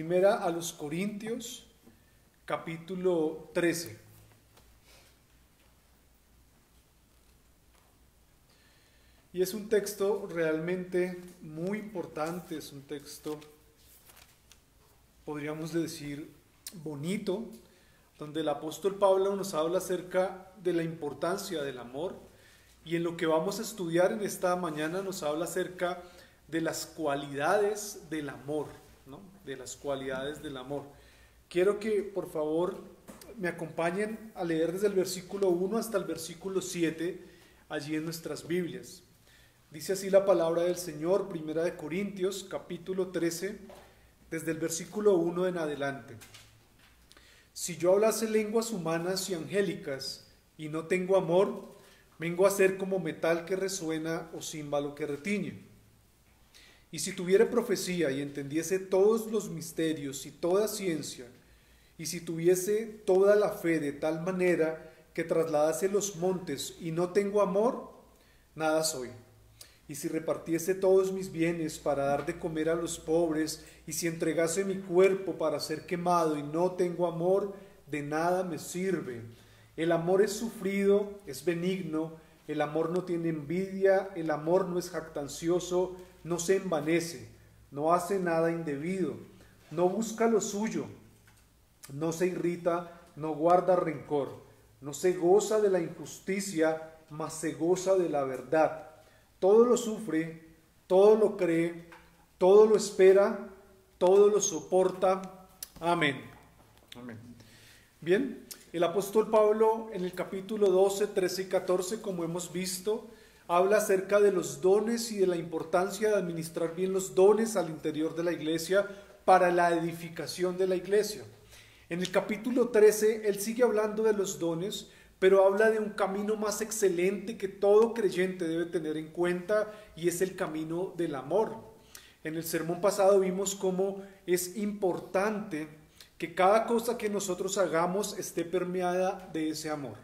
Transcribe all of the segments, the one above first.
Primera a los Corintios, capítulo 13. Y es un texto realmente muy importante, es un texto, podríamos decir, bonito, donde el apóstol Pablo nos habla acerca de la importancia del amor, y en lo que vamos a estudiar en esta mañana nos habla acerca de las cualidades del amor, ¿no? De las cualidades del amor. Quiero que por favor me acompañen a leer desde el versículo 1 hasta el versículo 7 allí en nuestras Biblias. Dice así la palabra del Señor, Primera de Corintios, capítulo 13, desde el versículo 1 en adelante. Si yo hablase lenguas humanas y angélicas y no tengo amor, vengo a ser como metal que resuena o címbalo que retiñe. Y si tuviera profecía y entendiese todos los misterios y toda ciencia, y si tuviese toda la fe de tal manera que trasladase los montes y no tengo amor, nada soy. Y si repartiese todos mis bienes para dar de comer a los pobres, y si entregase mi cuerpo para ser quemado y no tengo amor, de nada me sirve. El amor es sufrido, es benigno, el amor no tiene envidia, el amor no es jactancioso, no se envanece, no hace nada indebido, no busca lo suyo, no se irrita, no guarda rencor, no se goza de la injusticia, mas se goza de la verdad. Todo lo sufre, todo lo cree, todo lo espera, todo lo soporta. Amén. Amén. Bien, el apóstol Pablo en el capítulo 12, 13 y 14, como hemos visto, habla acerca de los dones y de la importancia de administrar bien los dones al interior de la iglesia para la edificación de la iglesia. En el capítulo 13, él sigue hablando de los dones, pero habla de un camino más excelente que todo creyente debe tener en cuenta, y es el camino del amor. En el sermón pasado vimos cómo es importante que cada cosa que nosotros hagamos esté permeada de ese amor.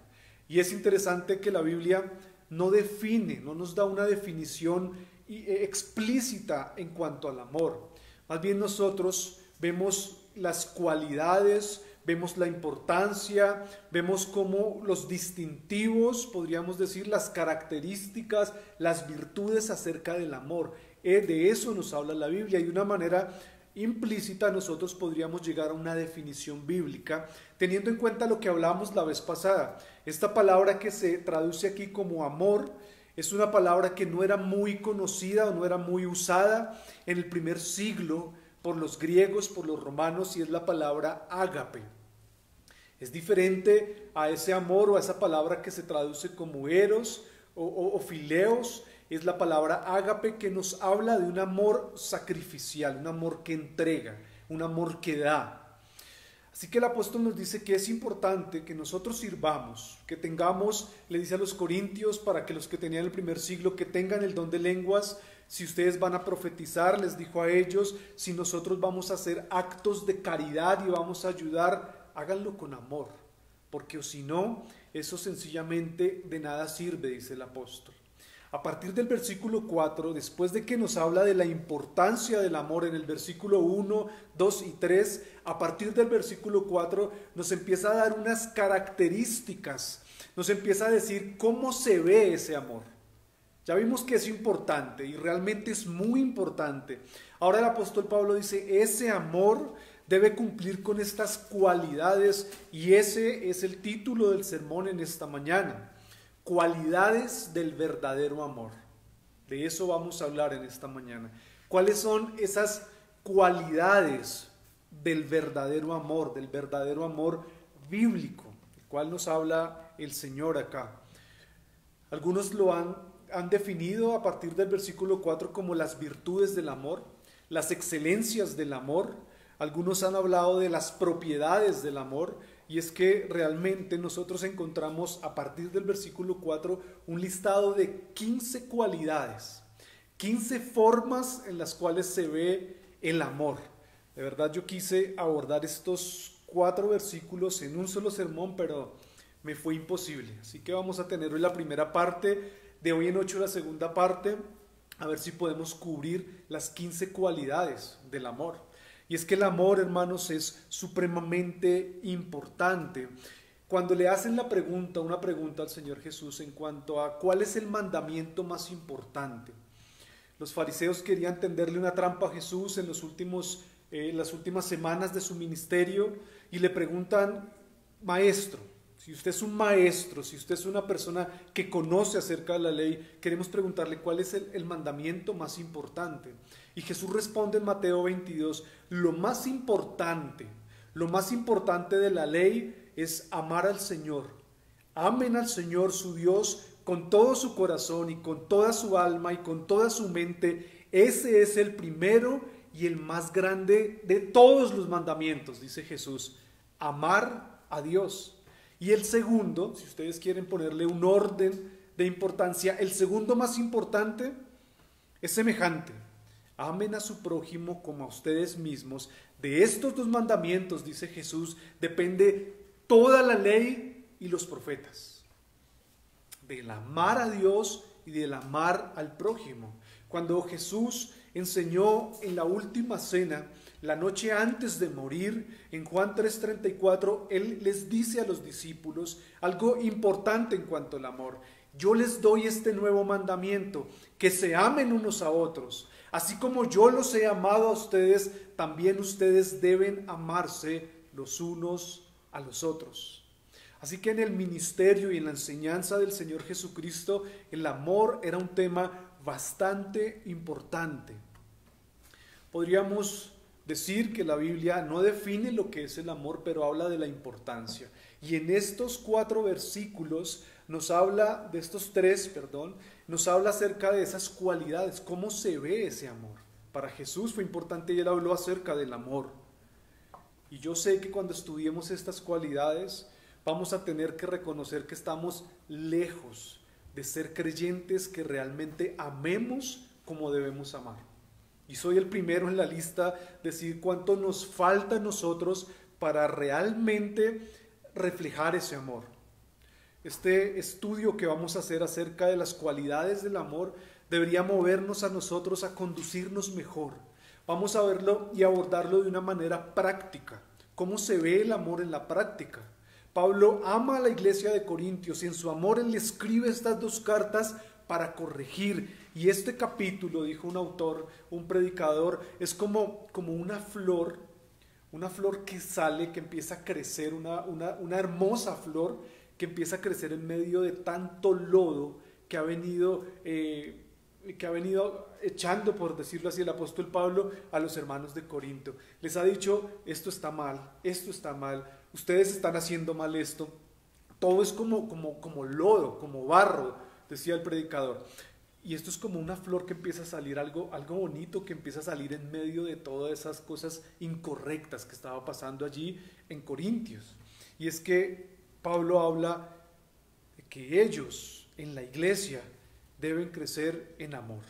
Y es interesante que la Biblia no define, no nos da una definición explícita en cuanto al amor. Más bien nosotros vemos las cualidades, vemos la importancia, vemos cómo los distintivos, podríamos decir, las características, las virtudes acerca del amor. De eso nos habla la Biblia, y de una manera implícita nosotros podríamos llegar a una definición bíblica, teniendo en cuenta lo que hablamos la vez pasada. Esta palabra que se traduce aquí como amor es una palabra que no era muy conocida o no era muy usada en el primer siglo por los griegos, por los romanos, y es la palabra ágape. Es diferente a ese amor o a esa palabra que se traduce como eros o fileos. Es la palabra ágape, que nos habla de un amor sacrificial, un amor que entrega, un amor que da. Así que el apóstol nos dice que es importante que nosotros sirvamos, que tengamos, le dice a los corintios, para que los que tenían el primer siglo, que tengan el don de lenguas. Si ustedes van a profetizar, les dijo a ellos, si nosotros vamos a hacer actos de caridad y vamos a ayudar, háganlo con amor, porque o si no, eso sencillamente de nada sirve, dice el apóstol. A partir del versículo 4, después de que nos habla de la importancia del amor en el versículo 1, 2 y 3, a partir del versículo 4 nos empieza a dar unas características, nos empieza a decir cómo se ve ese amor. Ya vimos que es importante, y realmente es muy importante. Ahora el apóstol Pablo dice, ese amor debe cumplir con estas cualidades, y ese es el título del sermón en esta mañana. Cualidades del verdadero amor. De eso vamos a hablar en esta mañana. ¿Cuáles son esas cualidades del verdadero amor bíblico, el cual nos habla el Señor acá? Algunos lo han definido a partir del versículo 4 como las virtudes del amor, las excelencias del amor. Algunos han hablado de las propiedades del amor, y es que realmente nosotros encontramos a partir del versículo 4 un listado de 15 cualidades, 15 formas en las cuales se ve el amor. De verdad yo quise abordar estos 4 versículos en un solo sermón, pero me fue imposible. Así que vamos a tener hoy la primera parte, de hoy en 8 la segunda parte, a ver si podemos cubrir las 15 cualidades del amor. Y es que el amor, hermanos, es supremamente importante. Cuando le hacen una pregunta al Señor Jesús en cuanto a cuál es el mandamiento más importante, los fariseos querían tenderle una trampa a Jesús en las últimas semanas de su ministerio y le preguntan: maestro, si usted es un maestro, si usted es una persona que conoce acerca de la ley, queremos preguntarle cuál es el mandamiento más importante. Y Jesús responde en Mateo 22, lo más importante de la ley es amar al Señor. Amen al Señor su Dios con todo su corazón y con toda su alma y con toda su mente. Ese es el primero y el más grande de todos los mandamientos, dice Jesús, amar a Dios. Y el segundo, si ustedes quieren ponerle un orden de importancia, el segundo más importante es semejante: amen a su prójimo como a ustedes mismos. De estos dos mandamientos, dice Jesús, depende toda la ley y los profetas, del amar a Dios y del amar al prójimo. Cuando Jesús enseñó en la última cena, la noche antes de morir, en Juan 3:34, Él les dice a los discípulos algo importante en cuanto al amor. Yo les doy este nuevo mandamiento, que se amen unos a otros. Así como yo los he amado a ustedes, también ustedes deben amarse los unos a los otros. Así que en el ministerio y en la enseñanza del Señor Jesucristo, el amor era un tema bastante importante. Podríamos decir que la Biblia no define lo que es el amor, pero habla de la importancia. Y en estos 4 versículos nos habla acerca de esas cualidades, cómo se ve ese amor. Para Jesús fue importante y Él habló acerca del amor. Y yo sé que cuando estudiemos estas cualidades, vamos a tener que reconocer que estamos lejos de ser creyentes que realmente amemos como debemos amar. Y soy el primero en la lista de decir cuánto nos falta a nosotros para realmente reflejar ese amor. Este estudio que vamos a hacer acerca de las cualidades del amor debería movernos a nosotros a conducirnos mejor. Vamos a verlo y abordarlo de una manera práctica. ¿Cómo se ve el amor en la práctica? Pablo ama a la iglesia de Corintios y en su amor él le escribe estas 2 cartas para corregir. Y este capítulo, dijo un autor, un predicador, es como una flor que sale, que empieza a crecer, una hermosa flor que empieza a crecer en medio de tanto lodo que ha venido echando, por decirlo así, el apóstol Pablo a los hermanos de Corinto. Les ha dicho: esto está mal, ustedes están haciendo mal esto. Todo es como lodo, como barro, decía el predicador. Y esto es como una flor que empieza a salir, algo bonito que empieza a salir en medio de todas esas cosas incorrectas que estaba pasando allí en Corintios. Y es que Pablo habla de que ellos en la iglesia deben crecer en amor.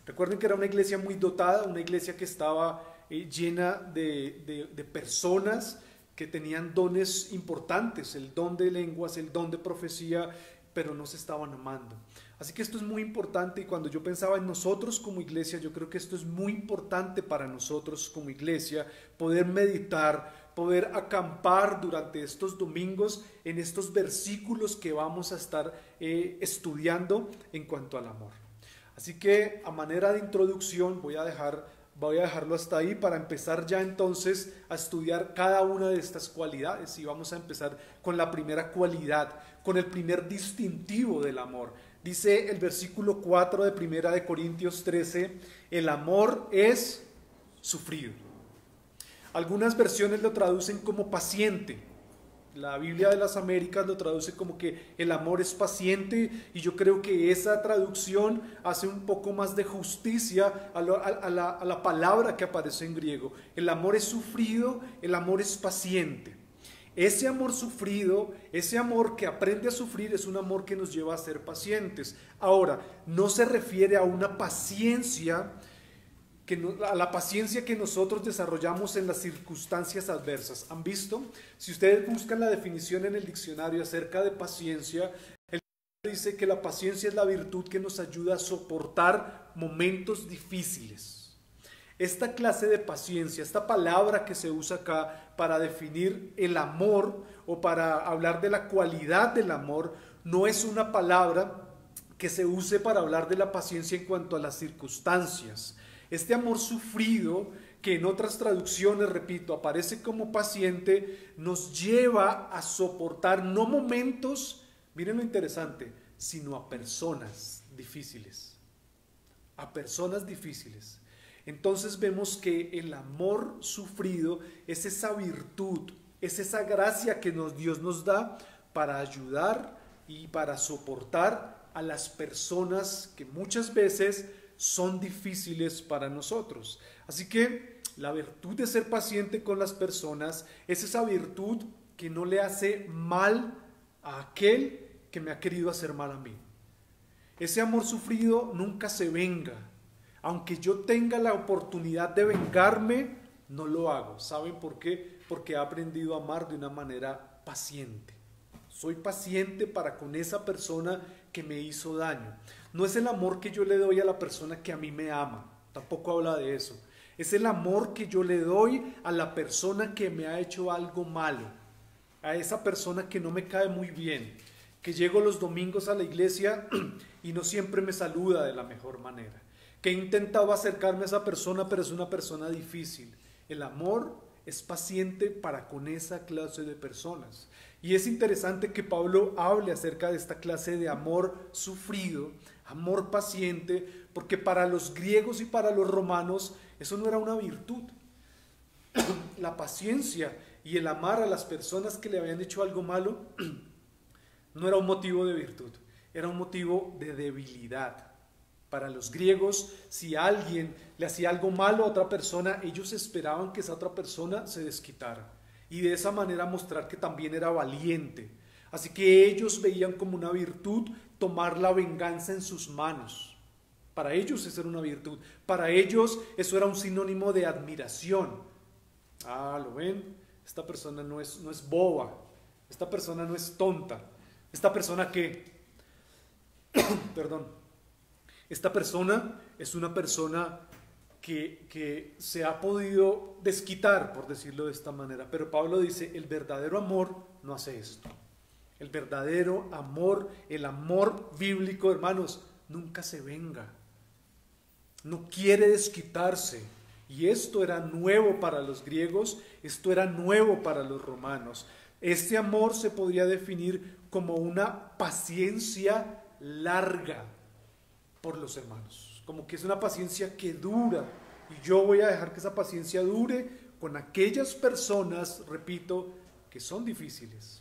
Recuerden que era una iglesia muy dotada, una iglesia que estaba llena de personas que tenían dones importantes, el don de lenguas, el don de profecía, pero no se estaban amando. Así que esto es muy importante, y cuando yo pensaba en nosotros como iglesia, yo creo que esto es muy importante para nosotros como iglesia, poder meditar, poder acampar durante estos domingos en estos versículos que vamos a estar estudiando en cuanto al amor. Así que a manera de introducción voy a dejarlo hasta ahí para empezar ya entonces a estudiar cada una de estas cualidades, y vamos a empezar con la primera cualidad, con el primer distintivo del amor. Dice el versículo 4 de 1 de Corintios 13, el amor es sufrido. Algunas versiones lo traducen como paciente. La Biblia de las Américas lo traduce como que el amor es paciente, y yo creo que esa traducción hace un poco más de justicia a la palabra que aparece en griego. El amor es sufrido, el amor es paciente. Ese amor sufrido, ese amor que aprende a sufrir, es un amor que nos lleva a ser pacientes. Ahora, no se refiere a una paciencia, a la paciencia que nosotros desarrollamos en las circunstancias adversas. ¿Han visto? Si ustedes buscan la definición en el diccionario acerca de paciencia, el diccionario dice que la paciencia es la virtud que nos ayuda a soportar momentos difíciles. Esta clase de paciencia, esta palabra que se usa acá para definir el amor o para hablar de la cualidad del amor, no es una palabra que se use para hablar de la paciencia en cuanto a las circunstancias. Este amor sufrido, que en otras traducciones, repito, aparece como paciente, nos lleva a soportar no momentos, miren lo interesante, sino a personas difíciles. A personas difíciles. Entonces vemos que el amor sufrido es esa virtud, es esa gracia que Dios nos da para ayudar y para soportar a las personas que muchas veces son difíciles para nosotros. Así que la virtud de ser paciente con las personas es esa virtud que no le hace mal a aquel que me ha querido hacer mal a mí. Ese amor sufrido nunca se venga. Aunque yo tenga la oportunidad de vengarme, no lo hago. ¿Saben por qué? Porque he aprendido a amar de una manera paciente. Soy paciente para con esa persona que me hizo daño. No es el amor que yo le doy a la persona que a mí me ama. Tampoco habla de eso. Es el amor que yo le doy a la persona que me ha hecho algo malo. A esa persona que no me cae muy bien. Que llego los domingos a la iglesia y no siempre me saluda de la mejor manera. Que he intentado acercarme a esa persona, pero es una persona difícil. El amor es paciente para con esa clase de personas. Y es interesante que Pablo hable acerca de esta clase de amor sufrido, amor paciente, porque para los griegos y para los romanos eso no era una virtud. La paciencia y el amar a las personas que le habían hecho algo malo no era un motivo de virtud, era un motivo de debilidad. Para los griegos, si alguien le hacía algo malo a otra persona, ellos esperaban que esa otra persona se desquitara y de esa manera mostrar que también era valiente. Así que ellos veían como una virtud tomar la venganza en sus manos. Para ellos eso era una virtud. Para ellos eso era un sinónimo de admiración. Ah, ¿lo ven? Esta persona no es boba. Esta persona no es tonta. Esta persona que... Perdón. Esta persona es una persona que se ha podido desquitar, por decirlo de esta manera. Pero Pablo dice, el verdadero amor no hace esto. El verdadero amor, el amor bíblico, hermanos, nunca se venga. No quiere desquitarse. Y esto era nuevo para los griegos, esto era nuevo para los romanos. Este amor se podría definir como una paciencia larga por los hermanos, como que es una paciencia que dura, y yo voy a dejar que esa paciencia dure con aquellas personas, repito, que son difíciles.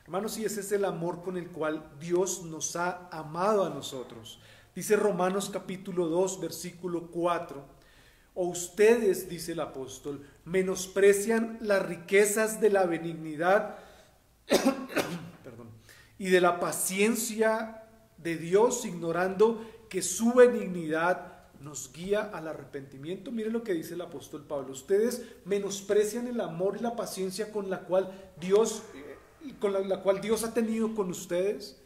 Hermanos, y ese es el amor con el cual Dios nos ha amado a nosotros. Dice Romanos capítulo 2, versículo 4, o ustedes, dice el apóstol, menosprecian las riquezas de la benignidad perdón, y de la paciencia de Dios, ignorando que su benignidad nos guía al arrepentimiento. Miren lo que dice el apóstol Pablo. Ustedes menosprecian el amor y la paciencia con la cual Dios ha tenido con ustedes.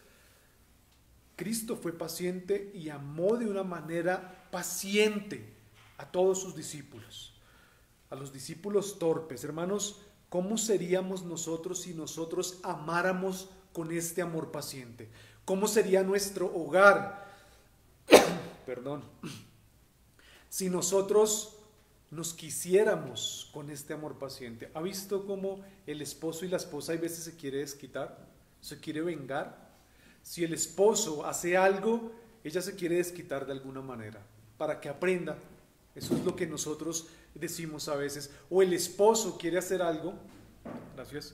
Cristo fue paciente y amó de una manera paciente a todos sus discípulos, a los discípulos torpes. Hermanos, ¿cómo seríamos nosotros si nosotros amáramos con este amor paciente? ¿Cómo sería nuestro hogar? Perdón. Si nosotros nos quisiéramos con este amor paciente. ¿Ha visto cómo el esposo y la esposa hay veces se quiere desquitar? ¿Se quiere vengar? Si el esposo hace algo, ella se quiere desquitar de alguna manera, para que aprenda. Eso es lo que nosotros decimos a veces. O el esposo quiere hacer algo, gracias,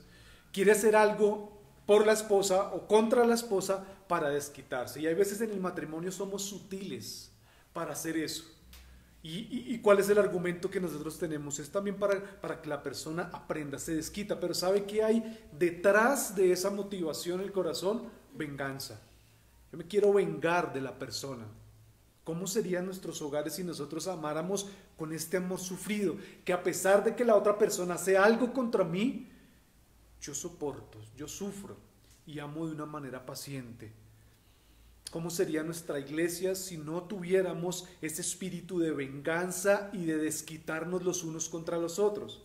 quiere hacer algo por la esposa o contra la esposa para desquitarse. Y hay veces en el matrimonio somos sutiles para hacer eso. ¿Y cuál es el argumento que nosotros tenemos? Es también para que la persona aprenda, se desquita. Pero ¿sabe qué hay detrás de esa motivación en el corazón? Venganza. Yo me quiero vengar de la persona. ¿Cómo serían nuestros hogares si nosotros amáramos con este amor sufrido? Que a pesar de que la otra persona hace algo contra mí, yo soporto, yo sufro y amo de una manera paciente. ¿Cómo sería nuestra iglesia si no tuviéramos ese espíritu de venganza y de desquitarnos los unos contra los otros?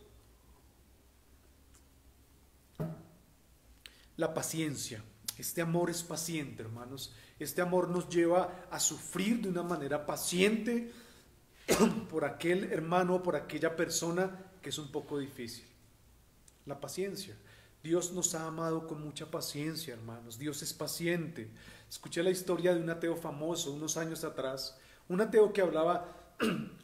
La paciencia. Este amor es paciente, hermanos. Este amor nos lleva a sufrir de una manera paciente por aquel hermano, por aquella persona que es un poco difícil. La paciencia. Dios nos ha amado con mucha paciencia, hermanos. Dios es paciente. Escuché la historia de un ateo famoso unos años atrás, un ateo que hablaba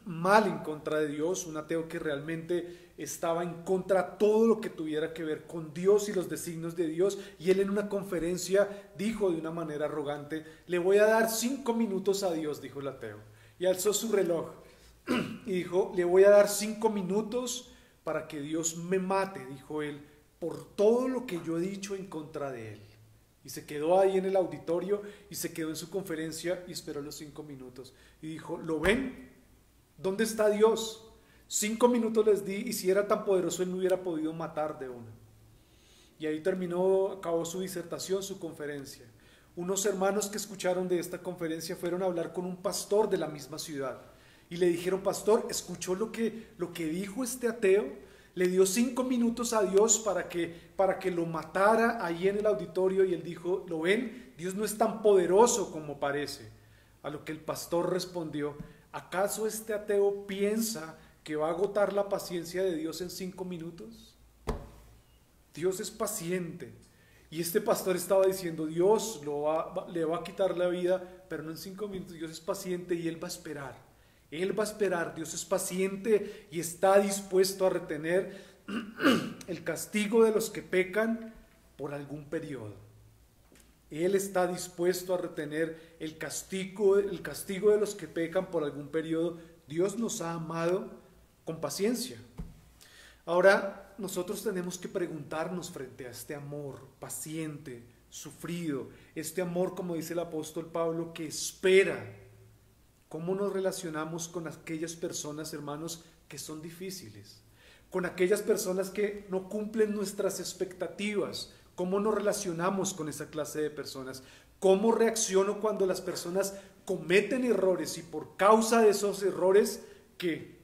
mal en contra de Dios, un ateo que realmente estaba en contra de todo lo que tuviera que ver con Dios y los designios de Dios, y él en una conferencia dijo de una manera arrogante: le voy a dar 5 minutos a Dios, dijo el ateo, y alzó su reloj y dijo: le voy a dar 5 minutos para que Dios me mate, dijo él, por todo lo que yo he dicho en contra de él. Y se quedó ahí en el auditorio y se quedó en su conferencia y esperó los 5 minutos. Y dijo: ¿lo ven? ¿Dónde está Dios? 5 minutos les di, y si era tan poderoso, él me hubiera podido matar de una. Y ahí acabó su disertación, su conferencia. Unos hermanos que escucharon de esta conferencia fueron a hablar con un pastor de la misma ciudad. Y le dijeron: pastor, ¿escuchó lo que dijo este ateo? Le dio 5 minutos a Dios para que lo matara ahí en el auditorio, y él dijo: ¿lo ven? Dios no es tan poderoso como parece. A lo que el pastor respondió: ¿acaso este ateo piensa que va a agotar la paciencia de Dios en 5 minutos? Dios es paciente. Y este pastor estaba diciendo: Dios le va a quitar la vida, pero no en 5 minutos. Dios es paciente y Él va a esperar. Él va a esperar. Dios es paciente y está dispuesto a retener el castigo de los que pecan por algún periodo. Él está dispuesto a retener el castigo de los que pecan por algún periodo. Dios nos ha amado con paciencia. Ahora, nosotros tenemos que preguntarnos frente a este amor paciente, sufrido, este amor, como dice el apóstol Pablo, que espera. ¿Cómo nos relacionamos con aquellas personas, hermanos, que son difíciles? Con aquellas personas que no cumplen nuestras expectativas. ¿Cómo nos relacionamos con esa clase de personas? ¿Cómo reacciono cuando las personas cometen errores y por causa de esos errores que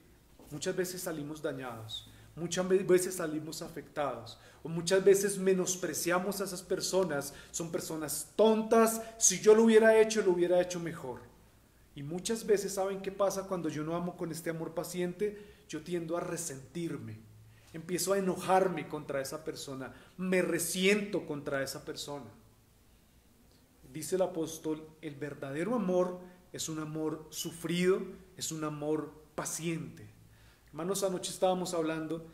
muchas veces salimos dañados, muchas veces salimos afectados, o muchas veces menospreciamos a esas personas? Son personas tontas, si yo lo hubiera hecho mejor. Y muchas veces, ¿saben qué pasa cuando yo no amo con este amor paciente? Yo tiendo a resentirme, empiezo a enojarme contra esa persona, me resiento contra esa persona. Dice el apóstol: el verdadero amor es un amor sufrido, es un amor paciente. Hermanos, anoche estábamos hablando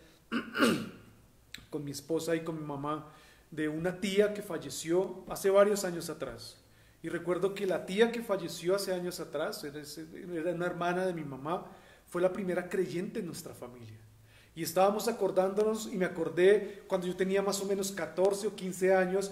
con mi esposa y con mi mamá de una tía que falleció hace varios años atrás. Y recuerdo que la tía que falleció hace años atrás, era una hermana de mi mamá, fue la primera creyente en nuestra familia. Y estábamos acordándonos, y me acordé cuando yo tenía más o menos 14 o 15 años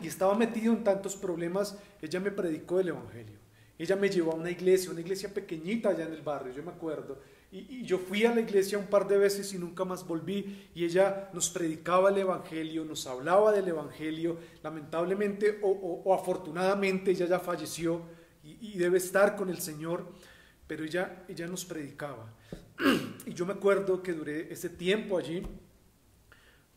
y estaba metido en tantos problemas. Ella me predicó el evangelio. Ella me llevó a una iglesia pequeñita allá en el barrio, yo me acuerdo. Y yo fui a la iglesia un par de veces y nunca más volví, y ella nos predicaba el evangelio, nos hablaba del evangelio. Lamentablemente o afortunadamente ella ya falleció y debe estar con el Señor, pero ella nos predicaba. Y yo me acuerdo que duré ese tiempo allí,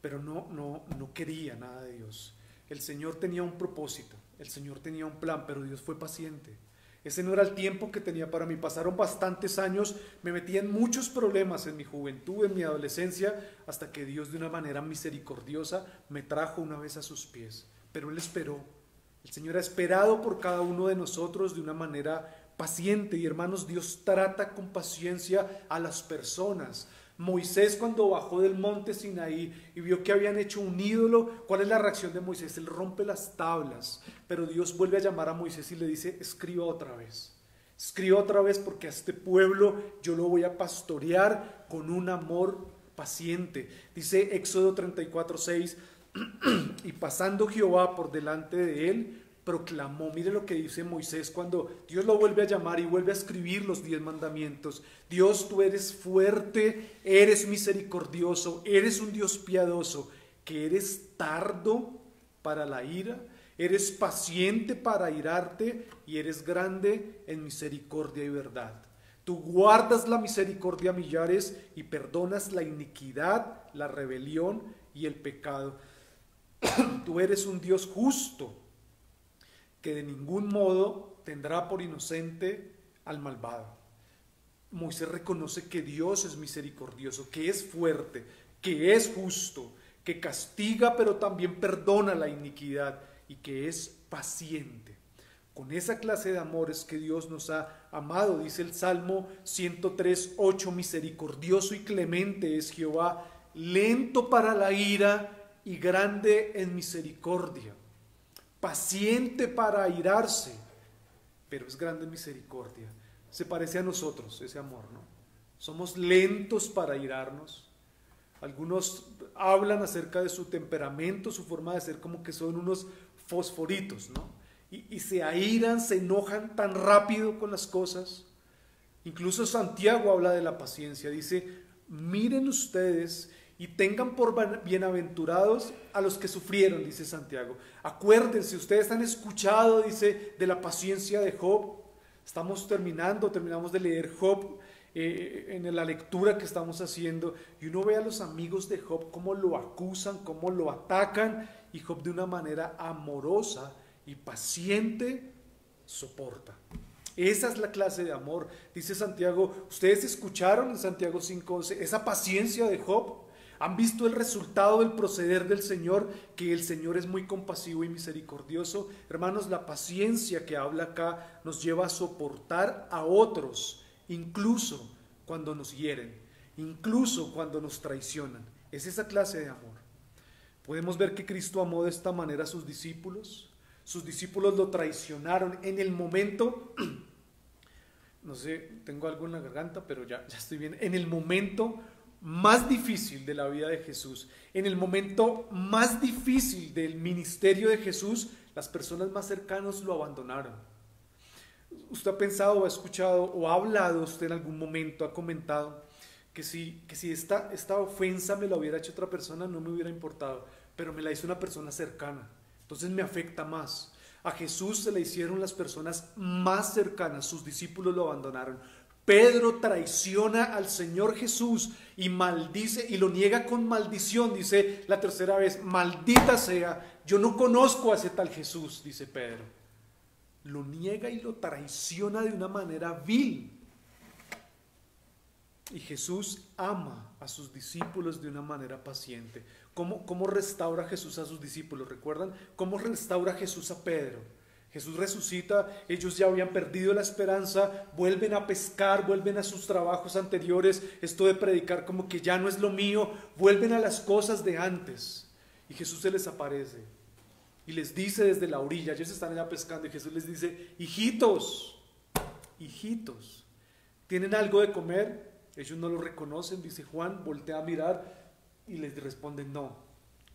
pero no quería nada de Dios. El Señor tenía un propósito, el Señor tenía un plan, pero Dios fue paciente. Ese no era el tiempo que tenía para mí. Pasaron bastantes años, me metí en muchos problemas en mi juventud, en mi adolescencia, hasta que Dios, de una manera misericordiosa, me trajo una vez a sus pies. Pero Él esperó. El Señor ha esperado por cada uno de nosotros de una manera paciente. Y hermanos, Dios trata con paciencia a las personas. Moisés, cuando bajó del monte Sinaí y vio que habían hecho un ídolo, ¿cuál es la reacción de Moisés? Él rompe las tablas, pero Dios vuelve a llamar a Moisés y le dice: escriba otra vez, porque a este pueblo yo lo voy a pastorear con un amor paciente. Dice Éxodo 34:6, y pasando Jehová por delante de él, proclamó. Mire lo que dice Moisés cuando Dios lo vuelve a llamar y vuelve a escribir los 10 mandamientos. Dios, tú eres fuerte, eres misericordioso, eres un Dios piadoso, que eres tardo para la ira Eres paciente para airarte y eres grande en misericordia y verdad. Tú guardas la misericordia a millares y perdonas la iniquidad, la rebelión y el pecado. Tú eres un Dios justo que de ningún modo tendrá por inocente al malvado. Moisés reconoce que Dios es misericordioso, que es fuerte, que es justo, que castiga pero también perdona la iniquidad y que es paciente. Con esa clase de amor es que Dios nos ha amado. Dice el Salmo 103:8, misericordioso y clemente es Jehová, lento para la ira y grande en misericordia, paciente para airarse, pero es grande en misericordia. Se parece a nosotros ese amor, ¿no? Somos lentos para airarnos. Algunos hablan acerca de su temperamento, su forma de ser, como que son unos fosforitos, ¿no? Y se airan, se enojan tan rápido con las cosas. Incluso Santiago habla de la paciencia. Dice, miren ustedes y tengan por bienaventurados a los que sufrieron, dice Santiago. Acuérdense, ustedes han escuchado, dice, de la paciencia de Job. Terminamos de leer Job en la lectura que estamos haciendo, y uno ve a los amigos de Job cómo lo acusan, cómo lo atacan, y Job de una manera amorosa y paciente soporta. Esa es la clase de amor. Dice Santiago, ustedes escucharon en Santiago 5:11 esa paciencia de Job. ¿Han visto el resultado del proceder del Señor? Que el Señor es muy compasivo y misericordioso. Hermanos, la paciencia que habla acá nos lleva a soportar a otros, incluso cuando nos hieren, incluso cuando nos traicionan. Es esa clase de amor. Podemos ver que Cristo amó de esta manera a sus discípulos. Sus discípulos lo traicionaron en el momento, no sé, tengo algo en la garganta, pero ya estoy bien, en el momento más difícil de la vida de Jesús, en el momento más difícil del ministerio de Jesús, las personas más cercanas lo abandonaron. Usted ha pensado o ha escuchado o ha hablado usted en algún momento, ha comentado que si esta ofensa me la hubiera hecho otra persona no me hubiera importado, pero me la hizo una persona cercana, entonces me afecta más. A Jesús se le hicieron las personas más cercanas, sus discípulos lo abandonaron. Pedro traiciona al Señor Jesús y maldice y lo niega con maldición, dice la tercera vez, maldita sea, yo no conozco a ese tal Jesús, dice Pedro. Lo niega y lo traiciona de una manera vil. Y Jesús ama a sus discípulos de una manera paciente. ¿Cómo restaura Jesús a sus discípulos? ¿Recuerdan? ¿Cómo restaura Jesús a Pedro? Jesús resucita, ellos ya habían perdido la esperanza, vuelven a pescar, vuelven a sus trabajos anteriores, esto de predicar como que ya no es lo mío, vuelven a las cosas de antes. Y Jesús se les aparece y les dice desde la orilla, ellos están allá pescando y Jesús les dice, hijitos, ¿tienen algo de comer? Ellos no lo reconocen, dice Juan, voltea a mirar y les responden no.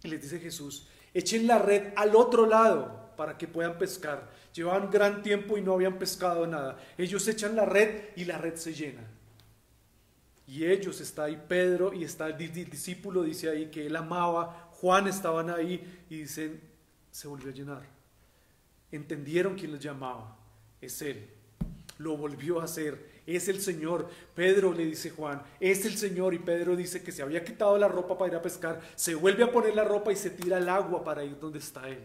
Y les dice Jesús, echen la red al otro lado para que puedan pescar. Llevaban gran tiempo y no habían pescado nada. Ellos echan la red y la red se llena. Y ellos, está ahí Pedro y está el discípulo, dice ahí que él amaba, Juan estaban ahí y dicen, se volvió a llenar. Entendieron quién los llamaba, es él. Lo volvió a hacer, es el Señor. Pedro le dice Juan, es el Señor, y Pedro dice que se había quitado la ropa para ir a pescar, se vuelve a poner la ropa y se tira al agua para ir donde está él.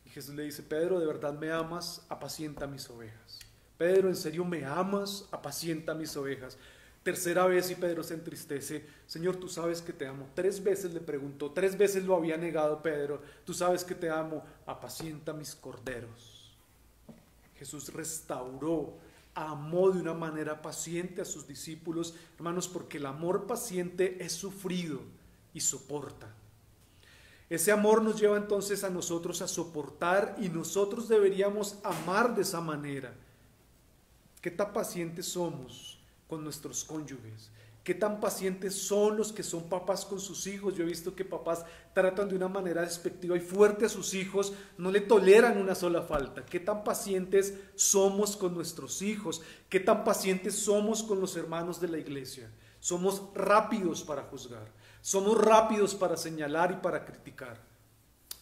Y Jesús le dice, Pedro, ¿de verdad me amas? Apacienta mis ovejas. Pedro, ¿en serio me amas? Apacienta mis ovejas. Tercera vez y Pedro se entristece, Señor, tú sabes que te amo. 3 veces le preguntó, 3 veces lo había negado Pedro, tú sabes que te amo, apacienta mis corderos. Jesús restauró, amó de una manera paciente a sus discípulos, hermanos, porque el amor paciente es sufrido y soporta. Ese amor nos lleva entonces a nosotros a soportar y nosotros deberíamos amar de esa manera. ¿Qué tan pacientes somos con nuestros cónyuges? ¿Qué tan pacientes son los que son papás con sus hijos? Yo he visto que papás tratan de una manera despectiva y fuerte a sus hijos, no le toleran una sola falta. ¿Qué tan pacientes somos con nuestros hijos? ¿Qué tan pacientes somos con los hermanos de la iglesia? Somos rápidos para juzgar, somos rápidos para señalar y para criticar.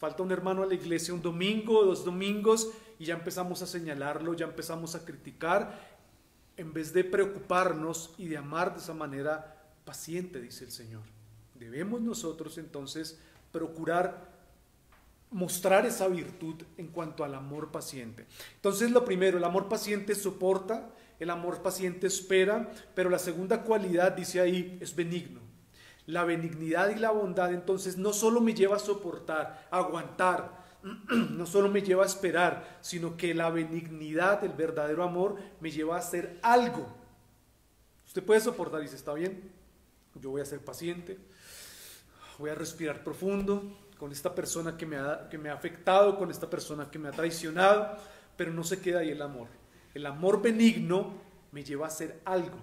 falta un hermano a la iglesia un domingo, 2 domingos, y ya empezamos a señalarlo, ya empezamos a criticar, en vez de preocuparnos y de amar de esa manera paciente, dice el Señor. Debemos nosotros entonces procurar mostrar esa virtud en cuanto al amor paciente. Entonces, lo primero, el amor paciente soporta, el amor paciente espera, pero la segunda cualidad, dice ahí, es benigno. La benignidad y la bondad entonces no solo me lleva a soportar, a aguantar, no solo me lleva a esperar, sino que la benignidad, el verdadero amor, me lleva a hacer algo. Usted puede soportar y dice, está bien, yo voy a ser paciente, voy a respirar profundo con esta persona que me ha afectado, con esta persona que me ha traicionado, pero no se queda ahí el amor. El amor benigno me lleva a hacer algo.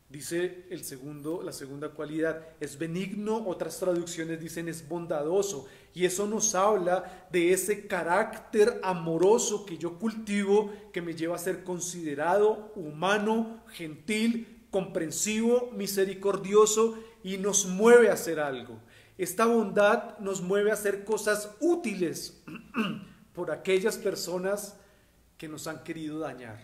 Dice la segunda cualidad, es benigno, otras traducciones dicen es bondadoso, y eso nos habla de ese carácter amoroso que yo cultivo, que me lleva a ser considerado, humano, gentil, comprensivo, misericordioso, y nos mueve a hacer algo. Esta bondad nos mueve a hacer cosas útiles por aquellas personas que nos han querido dañar,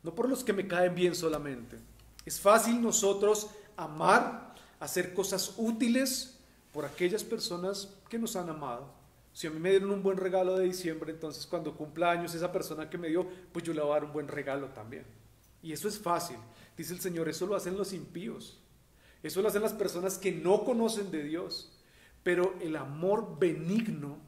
no por los que me caen bien solamente. Es fácil nosotros amar, hacer cosas útiles por aquellas personas que nos han amado. Si a mí me dieron un buen regalo de diciembre, entonces cuando cumpla años esa persona que me dio, pues yo le voy a dar un buen regalo también. Y eso es fácil. Dice el Señor, eso lo hacen los impíos. Eso lo hacen las personas que no conocen de Dios. Pero el amor benigno,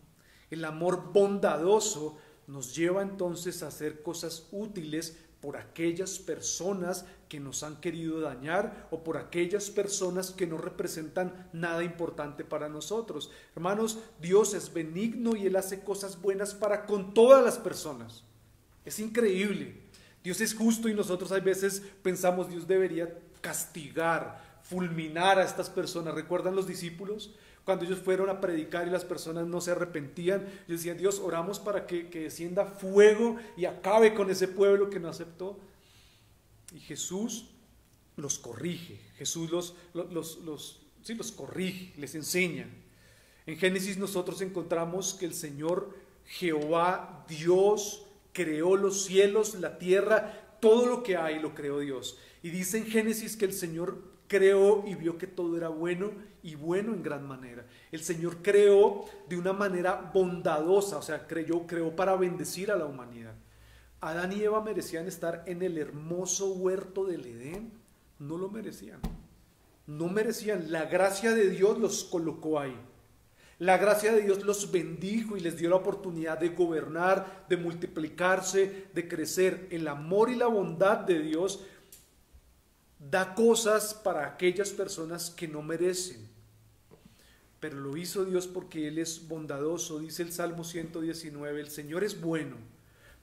el amor bondadoso, nos lleva entonces a hacer cosas útiles por aquellas personas que nos han querido dañar o por aquellas personas que no representan nada importante para nosotros. Hermanos, Dios es benigno y Él hace cosas buenas para con todas las personas. Es increíble. Dios es justo y nosotros a veces pensamos Dios debería castigar, fulminar a estas personas. ¿Recuerdan los discípulos? Cuando ellos fueron a predicar y las personas no se arrepentían, ellos decían, Dios, oramos para que descienda fuego y acabe con ese pueblo que no aceptó. Y Jesús los corrige, Jesús los corrige, les enseña. En Génesis nosotros encontramos que el Señor Jehová, Dios, creó los cielos, la tierra, todo lo que hay lo creó Dios. Y dice en Génesis que el Señor creó y vio que todo era bueno y bueno en gran manera. El Señor creó de una manera bondadosa, o sea, creó para bendecir a la humanidad. Adán y Eva merecían estar en el hermoso huerto del Edén. No lo merecían. No merecían. La gracia de Dios los colocó ahí. La gracia de Dios los bendijo y les dio la oportunidad de gobernar, de multiplicarse, de crecer. El amor y la bondad de Dios da cosas para aquellas personas que no merecen, pero lo hizo Dios porque Él es bondadoso. Dice el Salmo 119, el Señor es bueno,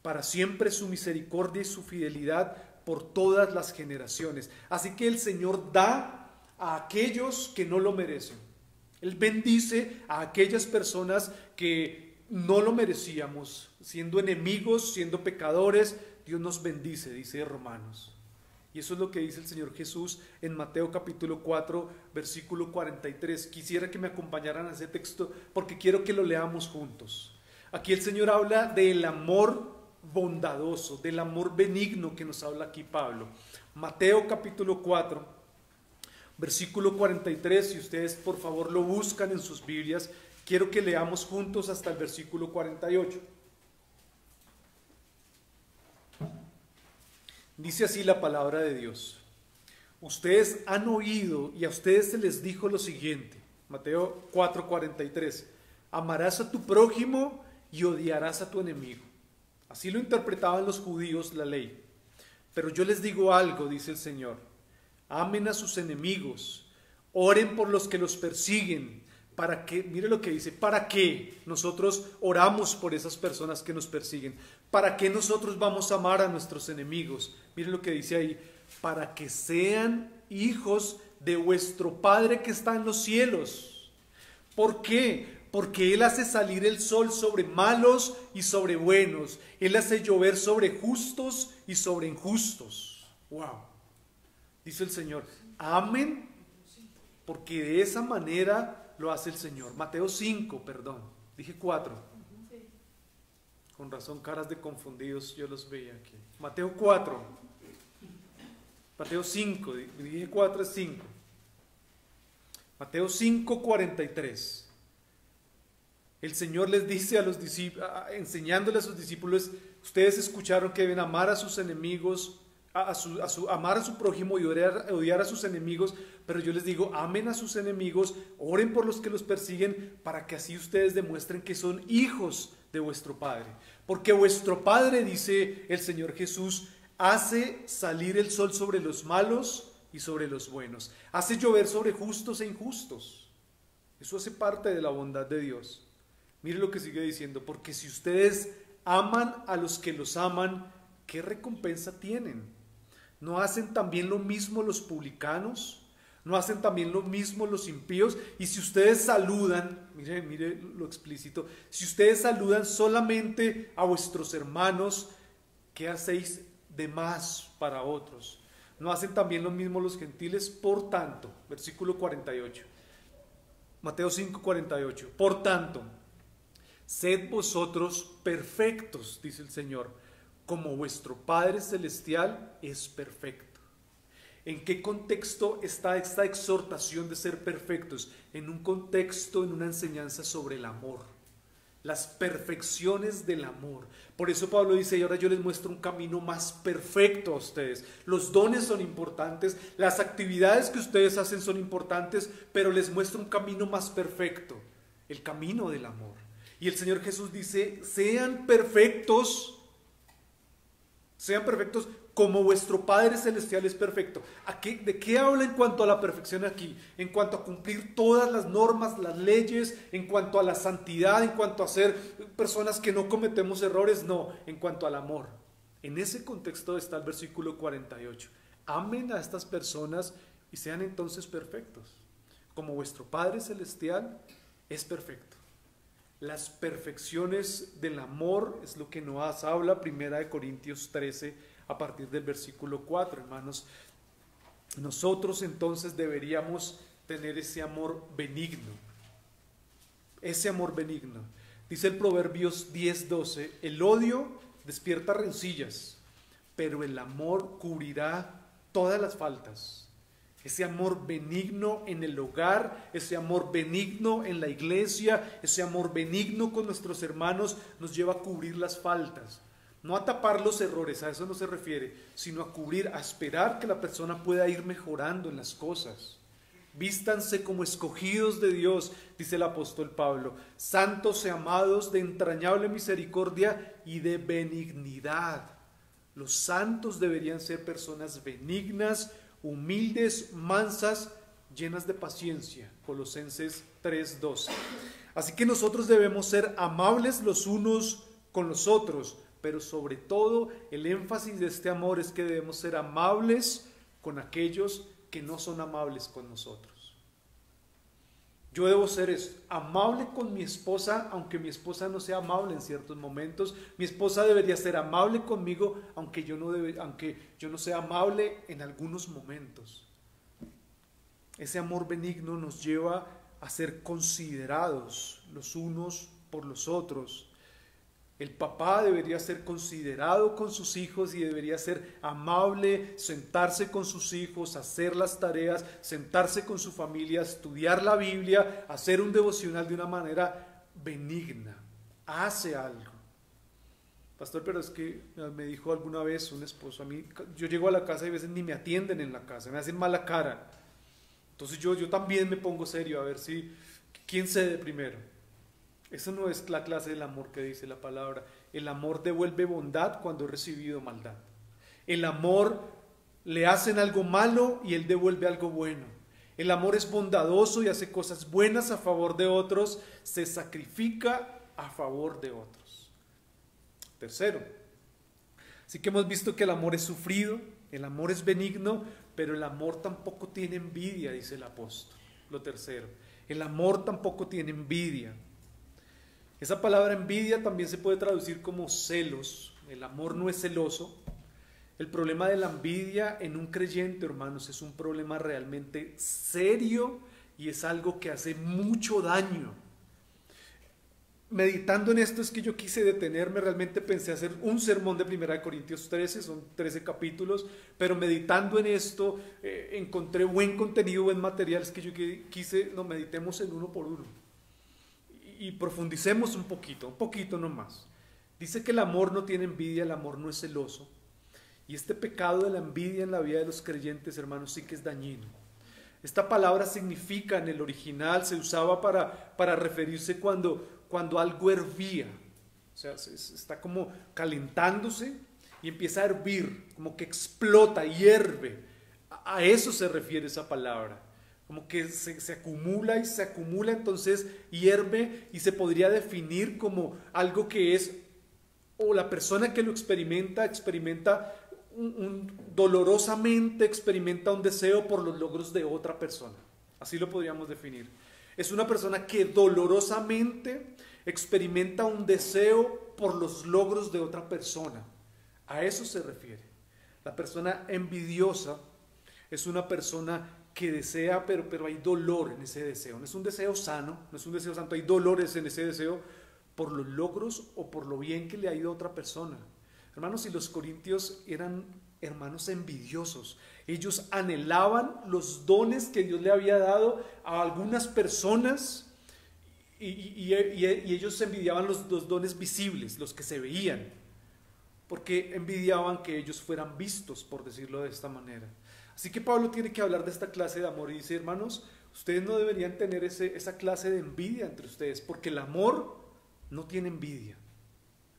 para siempre su misericordia y su fidelidad por todas las generaciones. Así que el Señor da a aquellos que no lo merecen. Él bendice a aquellas personas que no lo merecíamos, siendo enemigos, siendo pecadores. Dios nos bendice, dice Romanos. Y eso es lo que dice el Señor Jesús en Mateo capítulo 4, versículo 43. Quisiera que me acompañaran a ese texto porque quiero que lo leamos juntos. Aquí el Señor habla del amor bondadoso, del amor benigno que nos habla aquí Pablo. Mateo capítulo 4, versículo 43. Si ustedes por favor lo buscan en sus Biblias, quiero que leamos juntos hasta el versículo 48. Dice así la palabra de Dios. Ustedes han oído y a ustedes se les dijo lo siguiente. Mateo 4:43. Amarás a tu prójimo y odiarás a tu enemigo. Así lo interpretaban los judíos la ley. Pero yo les digo algo, dice el Señor. Amen a sus enemigos. Oren por los que los persiguen. ¿Para qué? Mire lo que dice. ¿Para qué nosotros oramos por esas personas que nos persiguen? ¿Para qué nosotros vamos a amar a nuestros enemigos? Mire lo que dice ahí. Para que sean hijos de vuestro Padre que está en los cielos. ¿Por qué? Porque Él hace salir el sol sobre malos y sobre buenos. Él hace llover sobre justos y sobre injustos. Wow. Dice el Señor. Amen porque de esa manera lo hace el Señor. Mateo 5, perdón, dije 4. Sí. Con razón, caras de confundidos yo los veía aquí. Mateo 4. Mateo 5, dije 4 es 5. Mateo 5, 43. El Señor les dice a los discípulos, enseñándole a sus discípulos, ustedes escucharon que deben amar a sus enemigos, amar a su prójimo y odiar a sus enemigos, pero yo les digo, amen a sus enemigos, oren por los que los persiguen, para que así ustedes demuestren que son hijos de vuestro Padre. Porque vuestro Padre, dice el Señor Jesús, hace salir el sol sobre los malos y sobre los buenos, hace llover sobre justos e injustos. Eso hace parte de la bondad de Dios. Mire lo que sigue diciendo, porque si ustedes aman a los que los aman, ¿qué recompensa tienen? ¿No hacen también lo mismo los publicanos? ¿No hacen también lo mismo los impíos? Y si ustedes saludan, mire lo explícito, si ustedes saludan solamente a vuestros hermanos, ¿qué hacéis de más para otros? ¿No hacen también lo mismo los gentiles? Por tanto, versículo 48, Mateo 5, 48, por tanto, sed vosotros perfectos, dice el Señor, como vuestro Padre Celestial es perfecto. ¿En qué contexto está esta exhortación de ser perfectos? En un contexto, en una enseñanza sobre el amor, las perfecciones del amor. Por eso Pablo dice, y ahora yo les muestro un camino más perfecto a ustedes. Los dones son importantes, las actividades que ustedes hacen son importantes, pero les muestro un camino más perfecto, el camino del amor. Y el Señor Jesús dice, sean perfectos como vuestro Padre Celestial es perfecto. ¿De qué habla en cuanto a la perfección aquí? En cuanto a cumplir todas las normas, las leyes, en cuanto a la santidad, en cuanto a ser personas que no cometemos errores, no, en cuanto al amor. En ese contexto está el versículo 48. Amen a estas personas y sean entonces perfectos, como vuestro Padre Celestial es perfecto. Las perfecciones del amor es lo que nos habla 1 Corintios 13 a partir del versículo 4, hermanos. Nosotros entonces deberíamos tener ese amor benigno. Ese amor benigno. Dice el Proverbios 10:12, el odio despierta rencillas, pero el amor cubrirá todas las faltas. Ese amor benigno en el hogar, ese amor benigno en la iglesia, ese amor benigno con nuestros hermanos nos lleva a cubrir las faltas. No a tapar los errores, a eso no se refiere, sino a cubrir, a esperar que la persona pueda ir mejorando en las cosas. Vístanse como escogidos de Dios, dice el apóstol Pablo, santos y amados de entrañable misericordia y de benignidad. Los santos deberían ser personas benignas, humildes, mansas, llenas de paciencia. Colosenses 3:12. Así que nosotros debemos ser amables los unos con los otros, pero sobre todo el énfasis de este amor es que debemos ser amables con aquellos que no son amables con nosotros. Yo debo ser amable con mi esposa, aunque mi esposa no sea amable en ciertos momentos. Mi esposa debería ser amable conmigo, aunque yo no sea amable en algunos momentos. Ese amor benigno nos lleva a ser considerados los unos por los otros. El papá debería ser considerado con sus hijos y debería ser amable, sentarse con sus hijos, hacer las tareas, sentarse con su familia, estudiar la Biblia, hacer un devocional de una manera benigna. Hace algo. Pastor, pero es que me dijo alguna vez un esposo a mí, yo llego a la casa y a veces ni me atienden en la casa, me hacen mala cara. Entonces yo también me pongo serio a ver si, ¿quién cede primero? Eso no es la clase del amor que dice la palabra. El amor devuelve bondad cuando he recibido maldad. El amor le hacen algo malo y él devuelve algo bueno. El amor es bondadoso y hace cosas buenas a favor de otros, se sacrifica a favor de otros. Tercero, así que hemos visto que el amor es sufrido, el amor es benigno, pero el amor tampoco tiene envidia, dice el apóstol. Lo tercero, el amor tampoco tiene envidia. Esa palabra envidia también se puede traducir como celos. El amor no es celoso. El problema de la envidia en un creyente, hermanos, es un problema realmente serio y es algo que hace mucho daño. Meditando en esto es que yo quise detenerme, realmente pensé hacer un sermón de 1 Corintios 13, son 13 capítulos, pero meditando en esto encontré buen contenido, buen material, es que yo quise, no, meditemos en uno por uno y profundicemos un poquito nomás. Dice que el amor no tiene envidia, el amor no es celoso, y este pecado de la envidia en la vida de los creyentes, hermanos, sí que es dañino. Esta palabra significa, en el original, se usaba para referirse cuando algo hervía, o sea, está como calentándose y empieza a hervir, como que explota, hierve. A eso se refiere esa palabra, como que se acumula y se acumula, entonces hierve, y se podría definir como algo que es, o la persona que lo experimenta dolorosamente experimenta un deseo por los logros de otra persona. Así lo podríamos definir. Es una persona que dolorosamente experimenta un deseo por los logros de otra persona. A eso se refiere. La persona envidiosa es una persona que desea, pero hay dolor en ese deseo. No es un deseo sano, no es un deseo santo, hay dolores en ese deseo por los logros o por lo bien que le ha ido a otra persona. Hermanos, y los corintios eran hermanos envidiosos. Ellos anhelaban los dones que Dios le había dado a algunas personas y ellos envidiaban los dones visibles, los que se veían, porque envidiaban que ellos fueran vistos, por decirlo de esta manera. Así que Pablo tiene que hablar de esta clase de amor y dice, hermanos, ustedes no deberían tener esa clase de envidia entre ustedes, porque el amor no tiene envidia,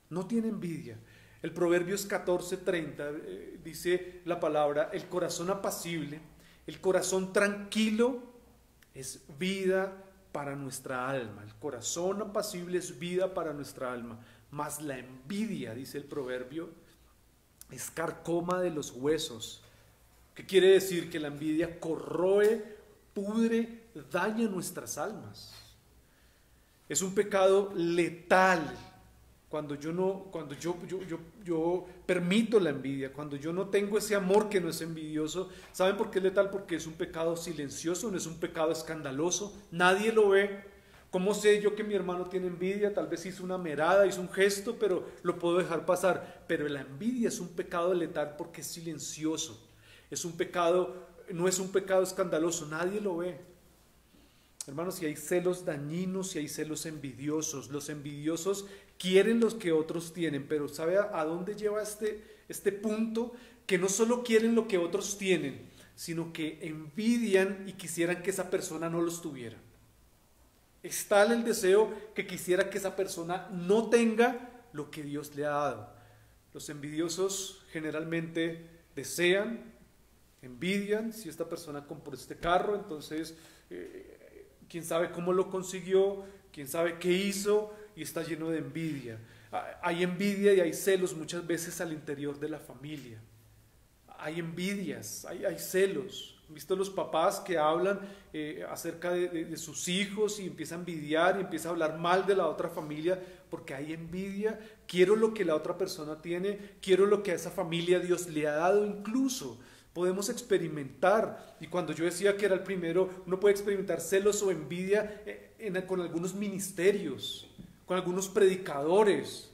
no tiene envidia. El Proverbios 14:30 dice la palabra, el corazón apacible, el corazón tranquilo es vida para nuestra alma. El corazón apacible es vida para nuestra alma. Mas la envidia, dice el proverbio, es carcoma de los huesos. ¿Qué quiere decir? Que la envidia corroe, pudre, daña nuestras almas. Es un pecado letal. Cuando yo permito la envidia, cuando yo no tengo ese amor que no es envidioso. ¿Saben por qué es letal? Porque es un pecado silencioso, no es un pecado escandaloso, nadie lo ve. ¿Cómo sé yo que mi hermano tiene envidia? Tal vez hizo una mirada, hizo un gesto, pero lo puedo dejar pasar. Pero la envidia es un pecado letal porque es silencioso, es un pecado, no es un pecado escandaloso, nadie lo ve. Hermanos, si hay celos dañinos, si hay celos envidiosos, los envidiosos quieren los que otros tienen, pero ¿sabe a dónde lleva este punto? Que no solo quieren lo que otros tienen, sino que envidian y quisieran que esa persona no los tuviera. Es tal el deseo que quisiera que esa persona no tenga lo que Dios le ha dado. Los envidiosos generalmente desean, envidian, si esta persona compró este carro, entonces quién sabe cómo lo consiguió, quién sabe qué hizo, y está lleno de envidia. Hay envidia y hay celos muchas veces al interior de la familia. Hay envidias, hay celos. ¿Han visto los papás que hablan acerca de sus hijos y empiezan a envidiar y empiezan a hablar mal de la otra familia porque hay envidia? Quiero lo que la otra persona tiene, quiero lo que a esa familia Dios le ha dado. Incluso podemos experimentar, y cuando yo decía que era el primero, uno puede experimentar celos o envidia con algunos ministerios, con algunos predicadores.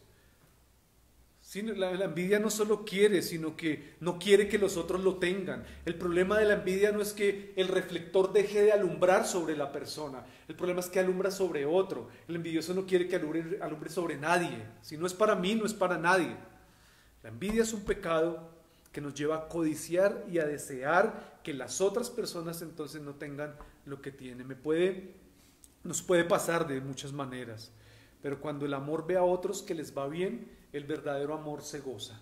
Sí, la envidia no solo quiere, sino que no quiere que los otros lo tengan. El problema de la envidia no es que el reflector deje de alumbrar sobre la persona, el problema es que alumbra sobre otro. El envidioso no quiere que alumbre sobre nadie. Si no es para mí, no es para nadie. La envidia es un pecado que nos lleva a codiciar y a desear que las otras personas entonces no tengan lo que tienen. Nos puede pasar de muchas maneras, pero cuando el amor ve a otros que les va bien, el verdadero amor se goza.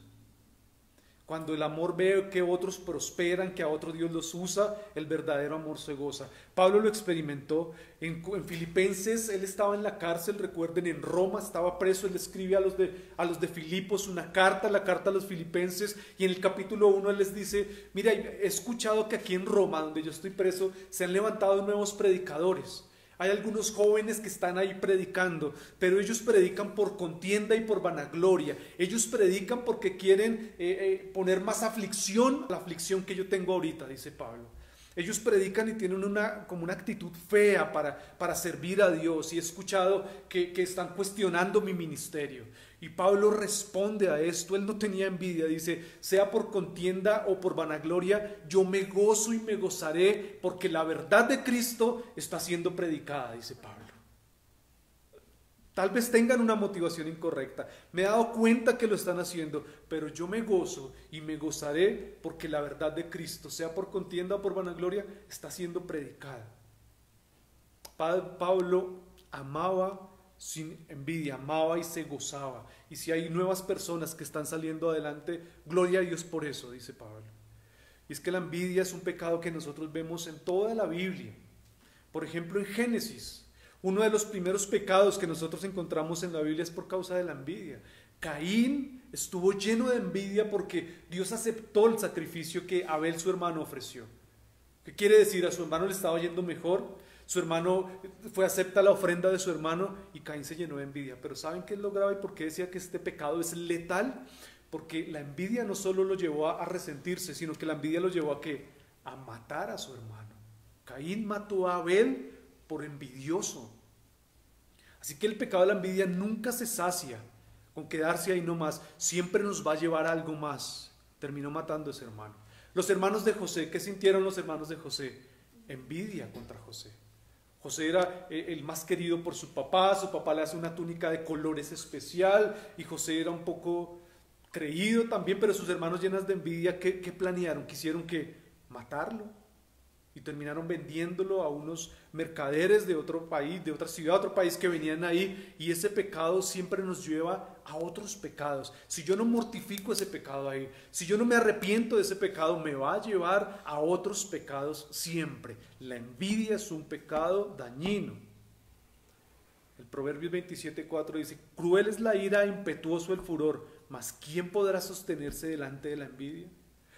Cuando el amor ve que otros prosperan, que a otro Dios los usa, el verdadero amor se goza. Pablo lo experimentó en Filipenses. Él estaba en la cárcel, recuerden, en Roma, estaba preso. Él escribe a los de Filipos una carta, la carta a los filipenses, y en el capítulo 1 él les dice, mira, he escuchado que aquí en Roma, donde yo estoy preso, se han levantado nuevos predicadores. Hay algunos jóvenes que están ahí predicando, pero ellos predican por contienda y por vanagloria. Ellos predican porque quieren poner más aflicción a la aflicción que yo tengo ahorita, dice Pablo. Ellos predican y tienen como una actitud fea para servir a Dios. Y he escuchado que están cuestionando mi ministerio. Y Pablo responde a esto. Él no tenía envidia. Dice, sea por contienda o por vanagloria, yo me gozo y me gozaré porque la verdad de Cristo está siendo predicada, dice Pablo. Tal vez tengan una motivación incorrecta. Me he dado cuenta que lo están haciendo, pero yo me gozo y me gozaré porque la verdad de Cristo, sea por contienda o por vanagloria, está siendo predicada. Pablo amaba sin envidia, amaba y se gozaba. Y si hay nuevas personas que están saliendo adelante, gloria a Dios por eso, dice Pablo. Y es que la envidia es un pecado que nosotros vemos en toda la Biblia. Por ejemplo, en Génesis. Uno de los primeros pecados que nosotros encontramos en la Biblia es por causa de la envidia. Caín estuvo lleno de envidia porque Dios aceptó el sacrificio que Abel, su hermano, ofreció. ¿Qué quiere decir? A su hermano le estaba yendo mejor, su hermano acepta la ofrenda de su hermano y Caín se llenó de envidia. Pero ¿saben qué es lo grave y por qué decía que este pecado es letal? Porque la envidia no solo lo llevó a resentirse, sino que la envidia lo llevó a matar a su hermano. Caín mató a Abel por envidioso. Así que el pecado de la envidia nunca se sacia con quedarse ahí nomás, siempre nos va a llevar a algo más. Terminó matando a ese hermano. Los hermanos de José, ¿qué sintieron los hermanos de José? Envidia contra José. José era el más querido por su papá le hace una túnica de colores especial y José era un poco creído también, pero sus hermanos llenas de envidia, ¿qué planearon? Quisieron matarlo. Y terminaron vendiéndolo a unos mercaderes de otro país, de otra ciudad, otro país que venían ahí. Y ese pecado siempre nos lleva a otros pecados. Si yo no mortifico ese pecado ahí, si yo no me arrepiento de ese pecado, me va a llevar a otros pecados siempre. La envidia es un pecado dañino. El Proverbios 27:4 dice, cruel es la ira, impetuoso el furor, mas ¿quién podrá sostenerse delante de la envidia?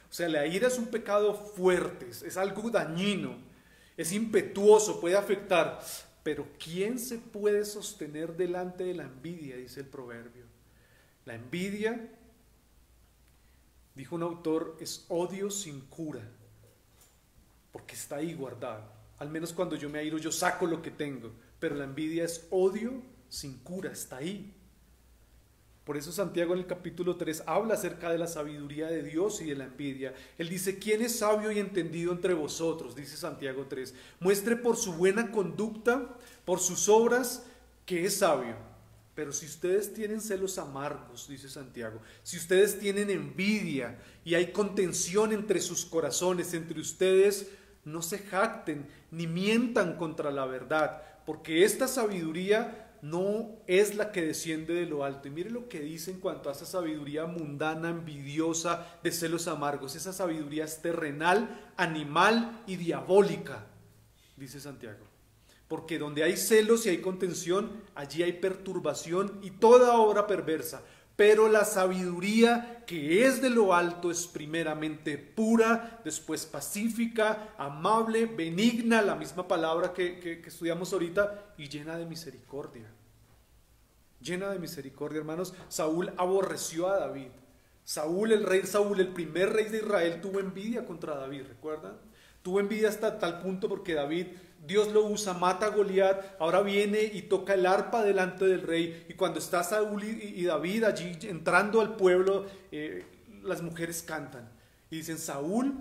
O sea, la ira es un pecado fuerte, es algo dañino, es impetuoso, puede afectar. Pero ¿quién se puede sostener delante de la envidia? Dice el proverbio. La envidia, dijo un autor, es odio sin cura, porque está ahí guardado. Al menos cuando yo me airo, yo saco lo que tengo, pero la envidia es odio sin cura, está ahí. Por eso Santiago en el capítulo 3 habla acerca de la sabiduría de Dios y de la envidia. Él dice, ¿quién es sabio y entendido entre vosotros? Dice Santiago 3. Muestre por su buena conducta, por sus obras, que es sabio. Pero si ustedes tienen celos amargos, dice Santiago, si ustedes tienen envidia y hay contención entre sus corazones, entre ustedes, no se jacten ni mientan contra la verdad, porque esta sabiduría no es la que desciende de lo alto. Y mire lo que dice en cuanto a esa sabiduría mundana, envidiosa, de celos amargos. Esa sabiduría es terrenal, animal y diabólica, dice Santiago. Porque donde hay celos y hay contención, allí hay perturbación y toda obra perversa. Pero la sabiduría que es de lo alto es primeramente pura, después pacífica, amable, benigna, la misma palabra que estudiamos ahorita, y llena de misericordia. Llena de misericordia, hermanos. Saúl aborreció a David. El rey Saúl, el primer rey de Israel, tuvo envidia contra David, ¿recuerdan? Tuvo envidia hasta tal punto porque David, Dios lo usa, mata a Goliat, ahora viene y toca el arpa delante del rey, y cuando está Saúl y David allí entrando al pueblo, las mujeres cantan y dicen, Saúl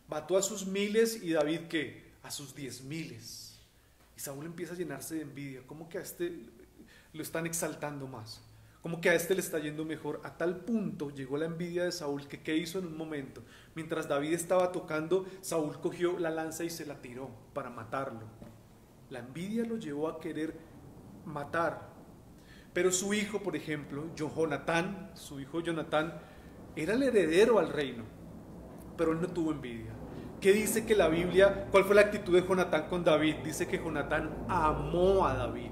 mató a sus miles y David, ¿qué? A sus 10,000. Y Saúl empieza a llenarse de envidia, como que a este lo están exaltando más, como que a este le está yendo mejor. A tal punto llegó la envidia de Saúl que ¿qué hizo en un momento? Mientras David estaba tocando, Saúl cogió la lanza y se la tiró para matarlo. La envidia lo llevó a querer matar. Pero su hijo, por ejemplo, su hijo Jonatán, era el heredero al reino, pero él no tuvo envidia. ¿Qué dice que la Biblia? ¿Cuál fue la actitud de Jonatán con David? Dice que Jonatán amó a David.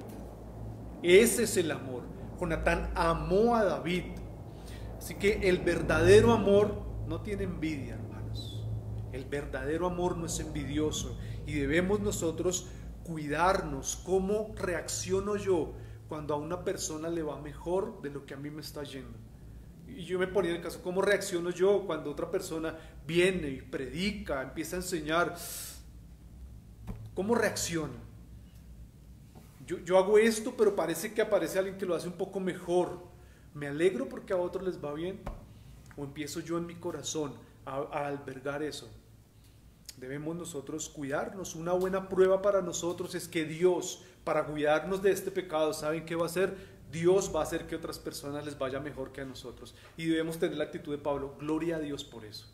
Ese es el amor. Jonatán amó a David. Así que el verdadero amor no tiene envidia, hermanos. El verdadero amor no es envidioso. Y debemos nosotros cuidarnos. ¿Cómo reacciono yo cuando a una persona le va mejor de lo que a mí me está yendo? Y yo me ponía en el caso, ¿cómo reacciono yo cuando otra persona viene y predica, empieza a enseñar? ¿Cómo reacciona? Yo hago esto, pero parece que aparece alguien que lo hace un poco mejor. ¿Me alegro porque a otros les va bien? ¿O empiezo yo en mi corazón a albergar eso? Debemos nosotros cuidarnos. Una buena prueba para nosotros es que Dios, para cuidarnos de este pecado, ¿saben qué va a hacer? Dios va a hacer que a otras personas les vaya mejor que a nosotros. Y debemos tener la actitud de Pablo, gloria a Dios por eso.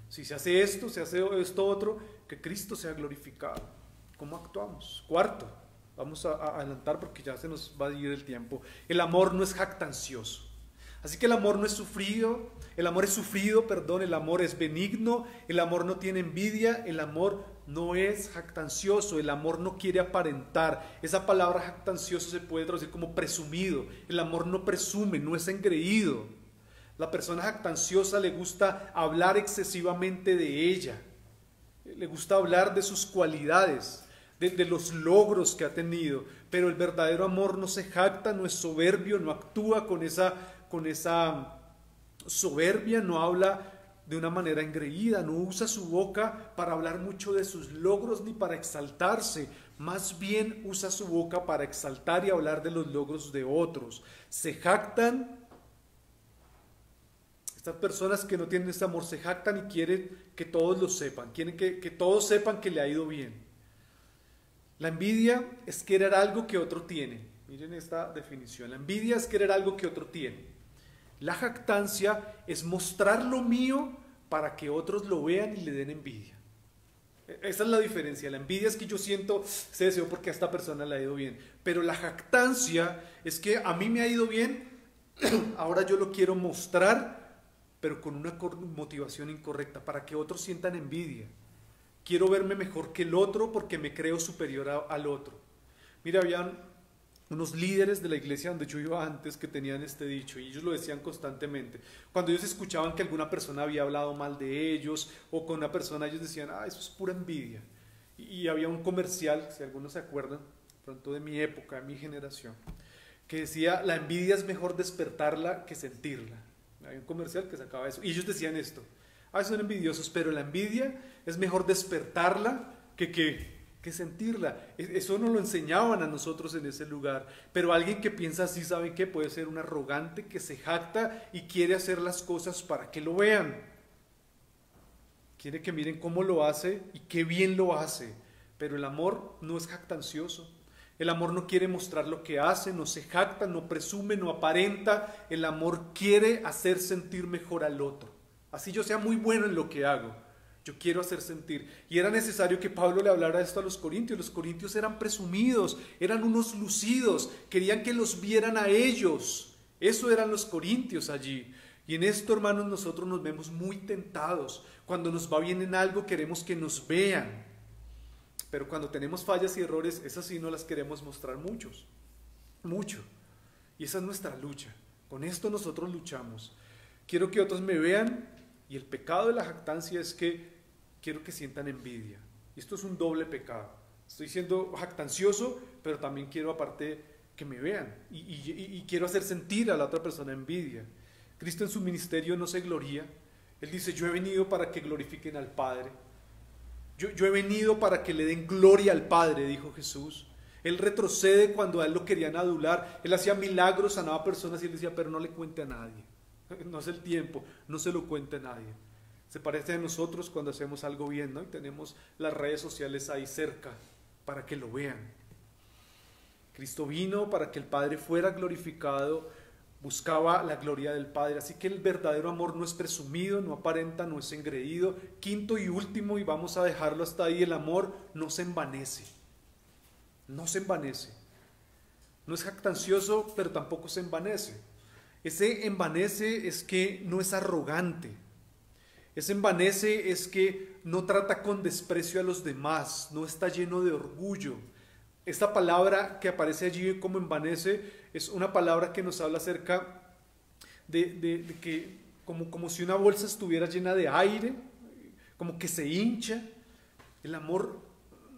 Si se hace esto, se hace esto otro, que Cristo sea glorificado. ¿Cómo actuamos? Cuarto, vamos a adelantar porque ya se nos va a ir el tiempo. El amor no es jactancioso. Así que el amor no es sufrido, el amor es sufrido, perdón, el amor es benigno, el amor no tiene envidia, el amor no es jactancioso, el amor no quiere aparentar. Esa palabra jactancioso se puede traducir como presumido. El amor no presume, no es engreído. La persona jactanciosa le gusta hablar excesivamente de ella, le gusta hablar de sus cualidades, de los logros que ha tenido, pero el verdadero amor no se jacta, no es soberbio, no actúa con esa soberbia, no habla de una manera engreída, no usa su boca para hablar mucho de sus logros ni para exaltarse, más bien usa su boca para exaltar y hablar de los logros de otros. Se jactan, estas personas que no tienen este amor se jactan y quieren que todos lo sepan, quieren que todos sepan que le ha ido bien. La envidia es querer algo que otro tiene. Miren esta definición, la envidia es querer algo que otro tiene. La jactancia es mostrar lo mío para que otros lo vean y le den envidia. Esa es la diferencia. La envidia es que yo siento ese deseo porque a esta persona le ha ido bien. Pero la jactancia es que a mí me ha ido bien, ahora yo lo quiero mostrar, pero con una motivación incorrecta, para que otros sientan envidia. Quiero verme mejor que el otro porque me creo superior al otro. Mira, habían unos líderes de la iglesia donde yo iba antes que tenían este dicho y ellos lo decían constantemente. Cuando ellos escuchaban que alguna persona había hablado mal de ellos o con una persona, ellos decían, eso es pura envidia. Y había un comercial, si algunos se acuerdan, pronto de mi época, de mi generación, que decía, la envidia es mejor despertarla que sentirla. Había un comercial que sacaba eso y ellos decían esto, son envidiosos, pero la envidia es mejor despertarla que sentirla. Eso nos lo enseñaban a nosotros en ese lugar, pero alguien que piensa así, ¿saben qué? Puede ser un arrogante que se jacta y quiere hacer las cosas para que lo vean, quiere que miren cómo lo hace y qué bien lo hace, pero el amor no es jactancioso. El amor no quiere mostrar lo que hace, no se jacta, no presume, no aparenta. El amor quiere hacer sentir mejor al otro. Así yo sea muy bueno en lo que hago, yo quiero hacer sentir. Y era necesario que Pablo le hablara esto a los corintios. Los corintios eran presumidos, eran unos lucidos, querían que los vieran a ellos. Eso eran los corintios allí. Y en esto, hermanos, nosotros nos vemos muy tentados. Cuando nos va bien en algo, queremos que nos vean. Pero cuando tenemos fallas y errores, esas sí no las queremos mostrar mucho. Y esa es nuestra lucha. Con esto nosotros luchamos. Quiero que otros me vean. Y el pecado de la jactancia es que quiero que sientan envidia. Y esto es un doble pecado. Estoy siendo jactancioso, pero también quiero aparte que me vean. Y quiero hacer sentir a la otra persona envidia. Cristo en su ministerio no se gloría. Él dice, yo he venido para que glorifiquen al Padre. Yo he venido para que le den gloria al Padre, dijo Jesús. Él retrocede cuando a él lo querían adular. Él hacía milagros, sanaba personas y él decía, pero no le cuente a nadie. No es el tiempo, no se lo cuente a nadie. Se parece a nosotros cuando hacemos algo bien, ¿no? Y tenemos las redes sociales ahí cerca para que lo vean. Cristo vino para que el Padre fuera glorificado, buscaba la gloria del Padre. Así que el verdadero amor no es presumido, no aparenta, no es engreído. Quinto y último, y vamos a dejarlo hasta ahí, el amor no se envanece. No se envanece. No es jactancioso, pero tampoco se envanece. Ese envanece es que no es arrogante. Ese envanece es que no trata con desprecio a los demás, no está lleno de orgullo. Esta palabra que aparece allí como envanece es una palabra que nos habla acerca de que como si una bolsa estuviera llena de aire, como que se hincha. El amor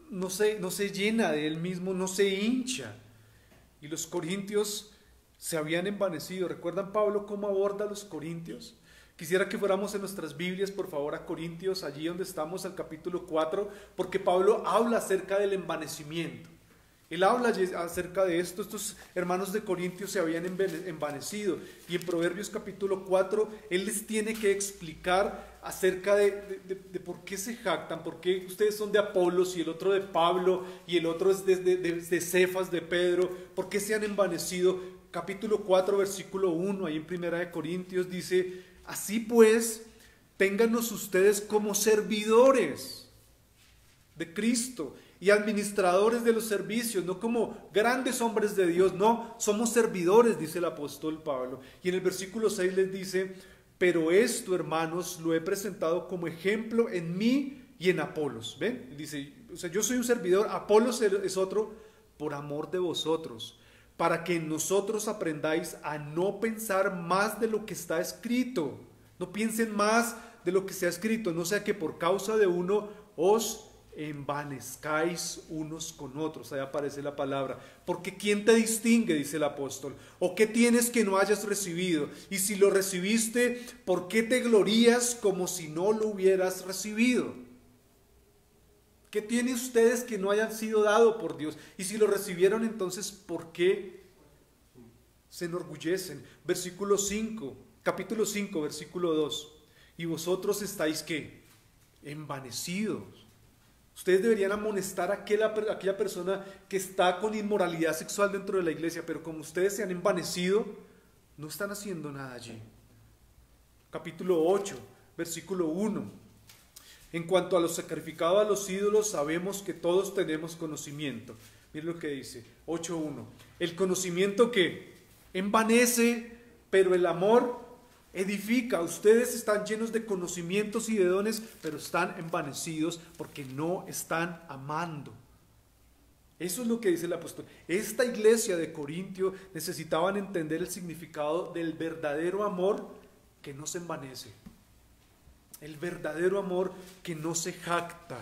no se llena de él mismo, no se hincha. Y los corintios se habían envanecido. ¿Recuerdan Pablo cómo aborda a los corintios? Quisiera que fuéramos en nuestras Biblias, por favor, a Corintios, allí donde estamos, al capítulo 4, porque Pablo habla acerca del envanecimiento. Él habla acerca de esto. Estos hermanos de Corintios se habían envanecido, y en Proverbios capítulo 4 él les tiene que explicar acerca de por qué se jactan, por qué ustedes son de Apolos y el otro de Pablo y el otro es de Cefas, de Pedro, por qué se han envanecido. Capítulo 4 versículo 1 ahí en Primera de Corintios dice: así pues, téngannos ustedes como servidores de Cristo y administradores de los servicios, no como grandes hombres de Dios, no, somos servidores, dice el apóstol Pablo. Y en el versículo 6 les dice: pero esto, hermanos, lo he presentado como ejemplo en mí y en Apolos. ¿Ven? Dice, o sea, yo soy un servidor, Apolos es otro, por amor de vosotros, para que en nosotros aprendáis a no pensar más de lo que está escrito. No piensen más de lo que se ha escrito, no sea que por causa de uno os envanezcáis unos con otros. Ahí aparece la palabra. Porque ¿quién te distingue?, dice el apóstol. ¿O qué tienes que no hayas recibido? Y si lo recibiste, ¿por qué te glorías como si no lo hubieras recibido? ¿Qué tienen ustedes que no hayan sido dado por Dios? Y si lo recibieron, entonces, ¿por qué se enorgullecen? Versículo 5, capítulo 5, versículo 2. Y vosotros estáis, ¿qué? Envanecidos. Ustedes deberían amonestar a aquella persona que está con inmoralidad sexual dentro de la iglesia, pero como ustedes se han envanecido, no están haciendo nada allí. Capítulo 8, versículo 1. En cuanto a lo sacrificado a los ídolos, sabemos que todos tenemos conocimiento. Miren lo que dice, 8.1. El conocimiento que envanece, pero el amor edifica. Ustedes están llenos de conocimientos y de dones, pero están envanecidos porque no están amando. Eso es lo que dice el apóstol. Esta iglesia de Corintio necesitaban entender el significado del verdadero amor que no se envanece. El verdadero amor que no se jacta.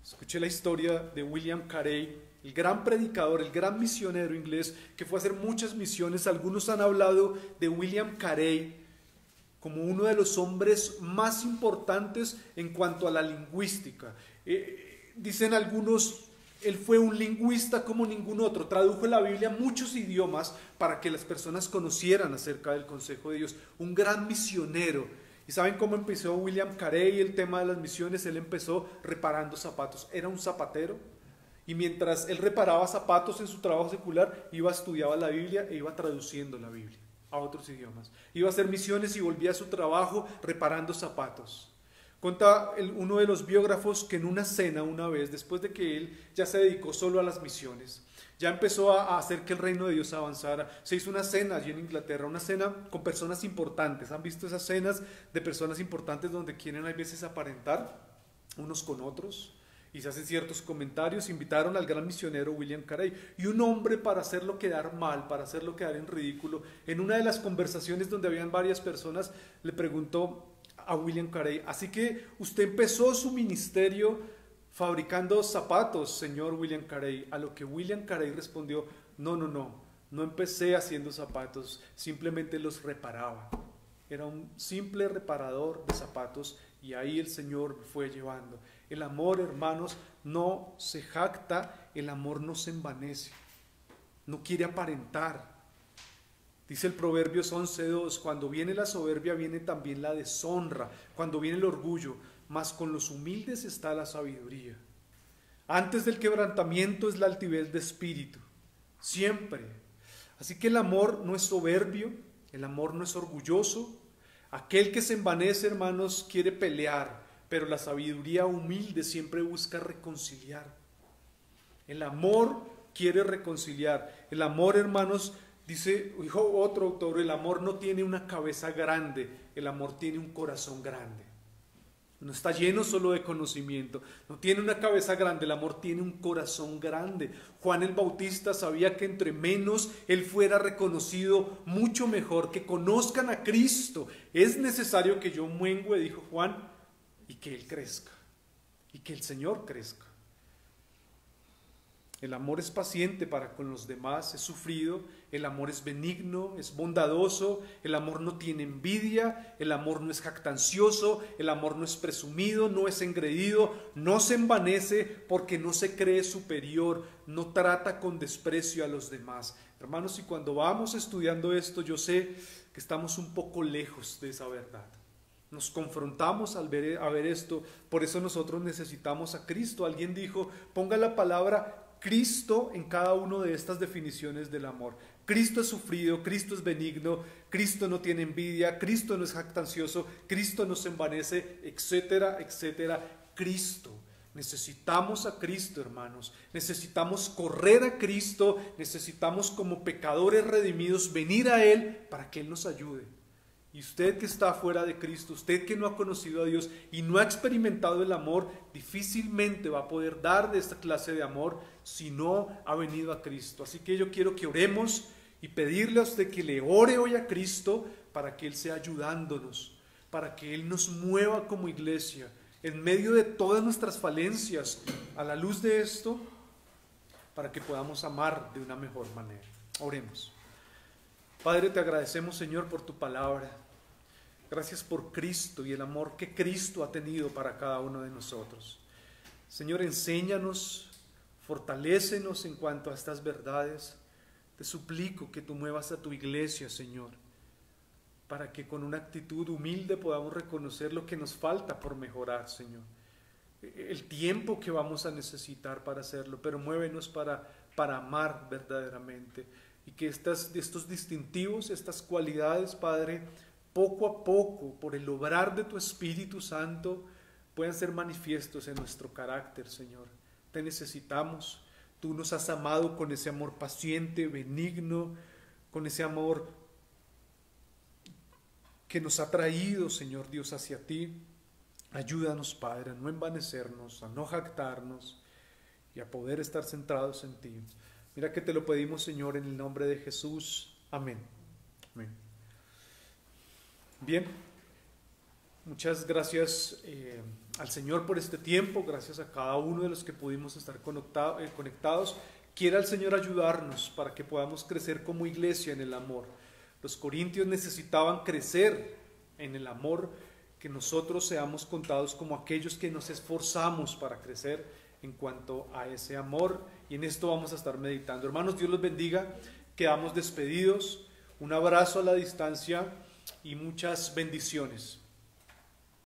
Escuché la historia de William Carey, el gran predicador, el gran misionero inglés que fue a hacer muchas misiones. Algunos han hablado de William Carey como uno de los hombres más importantes en cuanto a la lingüística. Dicen algunos, él fue un lingüista como ningún otro. Tradujo la Biblia a muchos idiomas para que las personas conocieran acerca del consejo de Dios. Un gran misionero. ¿Y saben cómo empezó William Carey el tema de las misiones? Él empezó reparando zapatos. Era un zapatero. Y mientras él reparaba zapatos en su trabajo secular, estudiaba la Biblia e iba traduciendo la Biblia a otros idiomas. Iba a hacer misiones y volvía a su trabajo reparando zapatos. Cuenta uno de los biógrafos que en una cena una vez, después de que él ya se dedicó solo a las misiones, ya empezó a hacer que el reino de Dios avanzara, se hizo una cena allí en Inglaterra, una cena con personas importantes. ¿Han visto esas cenas de personas importantes donde quieren a veces aparentar unos con otros? Y se hacen ciertos comentarios. Invitaron al gran misionero William Carey, y un hombre, para hacerlo quedar mal, para hacerlo quedar en ridículo, en una de las conversaciones donde habían varias personas, le preguntó a William Carey: así que usted empezó su ministerio fabricando zapatos, señor William Carey. A lo que William Carey respondió: no empecé haciendo zapatos, simplemente los reparaba. Era un simple reparador de zapatos, y ahí el Señor fue llevando. El amor, hermanos, no se jacta, el amor no se envanece, no quiere aparentar. Dice el Proverbios 11.2, cuando viene la soberbia viene también la deshonra, cuando viene el orgullo, mas con los humildes está la sabiduría. Antes del quebrantamiento es la altivez de espíritu, siempre. Así que el amor no es soberbio, el amor no es orgulloso. Aquel que se envanece, hermanos, quiere pelear, pero la sabiduría humilde siempre busca reconciliar. El amor quiere reconciliar. El amor, hermanos, dijo otro autor, el amor no tiene una cabeza grande, el amor tiene un corazón grande. No está lleno solo de conocimiento, no tiene una cabeza grande, el amor tiene un corazón grande. Juan el Bautista sabía que entre menos él fuera reconocido, mucho mejor, que conozcan a Cristo. Es necesario que yo mengue, dijo Juan, y que él crezca, y que el Señor crezca. El amor es paciente para con los demás, es sufrido, el amor es benigno, es bondadoso, el amor no tiene envidia, el amor no es jactancioso, el amor no es presumido, no es engreído, no se envanece porque no se cree superior, no trata con desprecio a los demás. Hermanos, y cuando vamos estudiando esto, yo sé que estamos un poco lejos de esa verdad. Nos confrontamos al ver esto, por eso nosotros necesitamos a Cristo. Alguien dijo, ponga la palabra Cristo en cada una de estas definiciones del amor. Cristo es sufrido, Cristo es benigno, Cristo no tiene envidia, Cristo no es jactancioso, Cristo no se envanece, etcétera, etcétera. Cristo. Necesitamos a Cristo, hermanos. Necesitamos correr a Cristo, necesitamos como pecadores redimidos venir a Él para que Él nos ayude. Y usted que está fuera de Cristo, usted que no ha conocido a Dios y no ha experimentado el amor, difícilmente va a poder dar de esta clase de amor si no ha venido a Cristo. Así que yo quiero que oremos y pedirle a usted que le ore hoy a Cristo para que Él sea ayudándonos, para que Él nos mueva como iglesia en medio de todas nuestras falencias, a la luz de esto, para que podamos amar de una mejor manera. Oremos. Padre, te agradecemos, Señor, por tu palabra. Gracias por Cristo y el amor que Cristo ha tenido para cada uno de nosotros. Señor, enséñanos, fortalécenos en cuanto a estas verdades. Te suplico que tú muevas a tu iglesia, Señor, para que con una actitud humilde podamos reconocer lo que nos falta por mejorar, Señor. El tiempo que vamos a necesitar para hacerlo, pero muévenos para amar verdaderamente. Y que estos distintivos, estas cualidades, Padre, poco a poco, por el obrar de tu Espíritu Santo, puedan ser manifiestos en nuestro carácter, Señor. Te necesitamos. Tú nos has amado con ese amor paciente, benigno, con ese amor que nos ha traído, Señor Dios, hacia ti. Ayúdanos, Padre, a no envanecernos, a no jactarnos y a poder estar centrados en ti. Mira que te lo pedimos, Señor, en el nombre de Jesús. Amén. Amén. Bien, muchas gracias al Señor por este tiempo, gracias a cada uno de los que pudimos estar conectados. Quiera el Señor ayudarnos para que podamos crecer como iglesia en el amor. Los corintios necesitaban crecer en el amor, que nosotros seamos contados como aquellos que nos esforzamos para crecer en cuanto a ese amor, y en esto vamos a estar meditando. Hermanos, Dios los bendiga, quedamos despedidos, un abrazo a la distancia y muchas bendiciones.